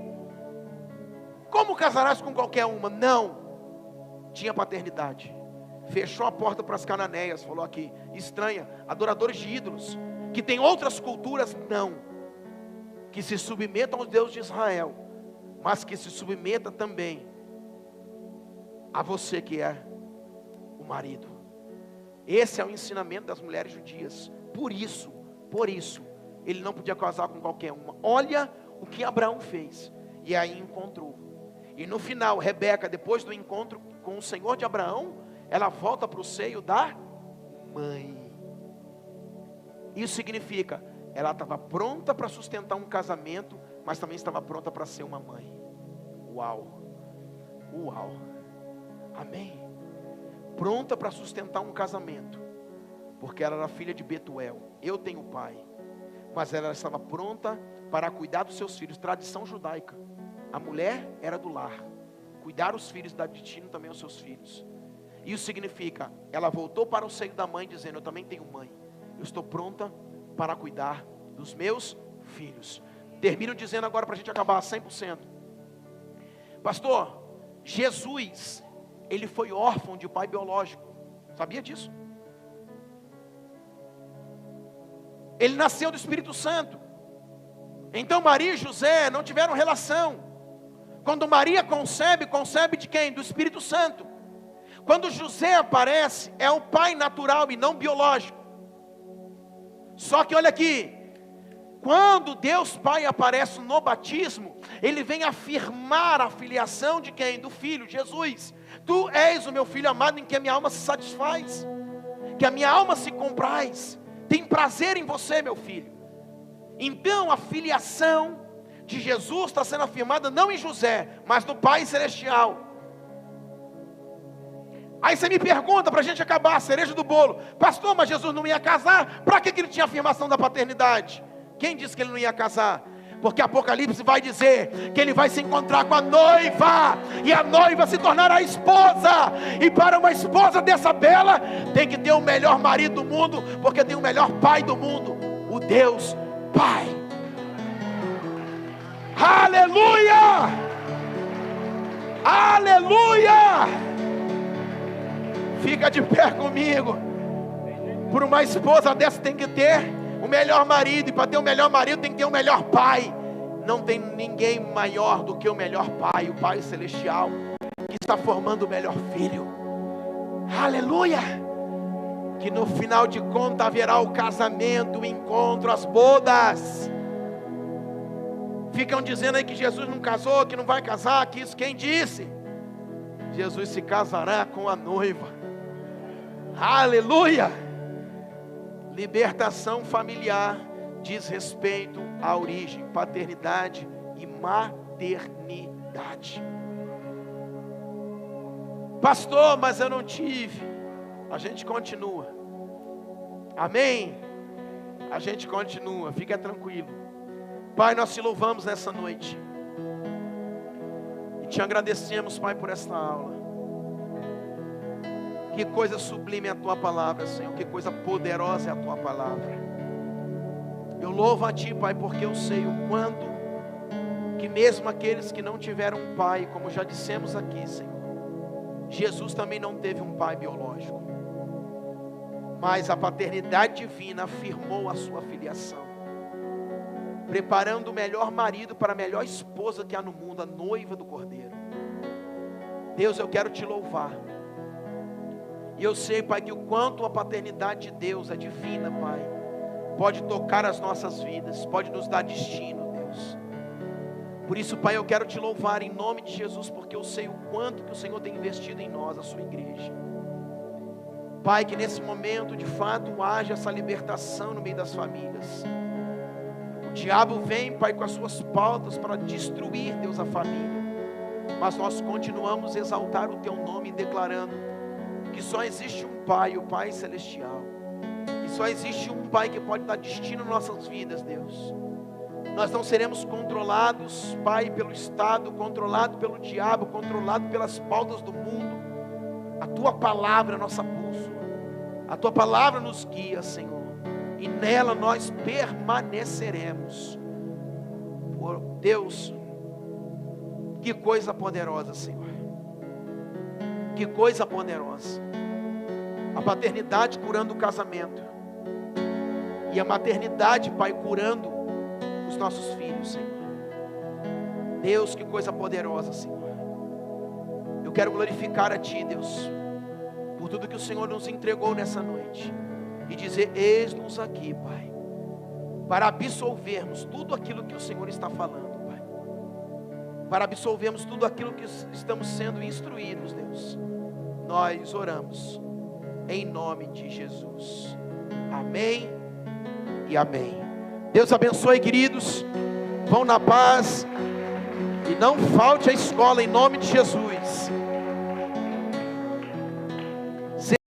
Como casarás com qualquer uma? Não, tinha paternidade. Fechou a porta para as cananeias, falou aqui: estranha, adoradores de ídolos, que tem outras culturas. Não, que se submetam aos deuses de Israel, mas que se submeta também a você que é o marido. Esse é o ensinamento das mulheres judias. Por isso, ele não podia casar com qualquer uma. Olha o que Abraão fez. E aí encontrou. E no final, Rebeca, depois do encontro com o Senhor de Abraão, ela volta para o seio da mãe. Isso significa, ela estava pronta para sustentar um casamento, mas também estava pronta para ser uma mãe. Uau! Uau! Amém? Pronta para sustentar um casamento, porque ela era filha de Betuel. Eu tenho pai, mas ela estava pronta para cuidar dos seus filhos. Tradição judaica, a mulher era do lar, cuidar os filhos, dar destino também aos seus filhos. Isso significa, ela voltou para o seio da mãe dizendo: eu também tenho mãe, eu estou pronta para cuidar dos meus filhos. Termino dizendo agora para a gente acabar 100%. Pastor, Jesus, ele foi órfão de pai biológico. Sabia disso? Ele nasceu do Espírito Santo. Então Maria e José não tiveram relação. Quando Maria concebe, concebe de quem? Do Espírito Santo. Quando José aparece, é o pai natural e não biológico. Só que olha aqui, Quando Deus Pai aparece no batismo, Ele vem afirmar a filiação de quem? Do Filho, Jesus. Tu és o meu Filho amado, em que a minha alma se satisfaz, que a minha alma se compraz, tem prazer em você, meu filho. Então a filiação de Jesus está sendo afirmada não em José, mas no Pai Celestial. Aí você me pergunta, para a gente acabar, a cereja do bolo: pastor, mas Jesus não ia casar, para que ele tinha a afirmação da paternidade? Quem disse que ele não ia casar? Porque Apocalipse vai dizer que ele vai se encontrar com a noiva, e a noiva se tornará a esposa. E para uma esposa dessa bela, tem que ter o melhor marido do mundo, porque tem o melhor pai do mundo, o Deus Pai. Aleluia! Aleluia! Fica de pé comigo. Por uma esposa dessa tem que ter o melhor marido, e para ter o melhor marido tem que ter o melhor pai. Não tem ninguém maior do que o melhor pai, o Pai Celestial, que está formando o melhor filho. Aleluia! Que no final de contas haverá o casamento, o encontro, as bodas. Ficam dizendo aí que Jesus não casou, que não vai casar, que isso, quem disse? Jesus se casará com a noiva. Aleluia! Libertação familiar diz respeito à origem, paternidade e maternidade. Pastor, mas eu não tive. A gente continua. Amém? A gente continua, fica tranquilo. Pai, nós te louvamos nessa noite e te agradecemos, Pai, por esta aula. Que coisa sublime é a tua palavra, Senhor. Que coisa poderosa é a tua palavra. Eu louvo a ti, Pai, porque eu sei o quanto que mesmo aqueles que não tiveram um pai, como já dissemos aqui, Senhor, Jesus também não teve um pai biológico, mas a paternidade divina afirmou a sua filiação, preparando o melhor marido para a melhor esposa que há no mundo, a noiva do Cordeiro. Deus, eu quero te louvar. E eu sei, Pai, que o quanto a paternidade de Deus é divina, Pai, pode tocar as nossas vidas, pode nos dar destino, Deus. Por isso, Pai, eu quero te louvar em nome de Jesus, porque eu sei o quanto que o Senhor tem investido em nós, a sua igreja. Pai, que nesse momento, de fato, haja essa libertação no meio das famílias. O diabo vem, Pai, com as suas pautas para destruir, Deus, a família. Mas nós continuamos a exaltar o Teu nome, declarando que só existe um Pai, o Pai Celestial. E só existe um Pai que pode dar destino às nossas vidas, Deus. Nós não seremos controlados, Pai, pelo Estado, controlado pelo diabo, controlado pelas pautas do mundo. A Tua palavra é a nossa bússola. A Tua palavra nos guia, Senhor. E nela nós permaneceremos. Por Deus, que coisa poderosa, Senhor. Que coisa poderosa. A paternidade curando o casamento, e a maternidade, Pai, curando os nossos filhos, Senhor. Deus, que coisa poderosa, Senhor. Eu quero glorificar a Ti, Deus, por tudo que o Senhor nos entregou nessa noite, e dizer: eis-nos aqui, Pai, para absolvermos tudo aquilo que o Senhor está falando, Pai, para absolvermos tudo aquilo que estamos sendo instruídos, Deus. Nós oramos em nome de Jesus. Amém e amém. Deus abençoe, queridos. Vão na paz e não falte a escola em nome de Jesus.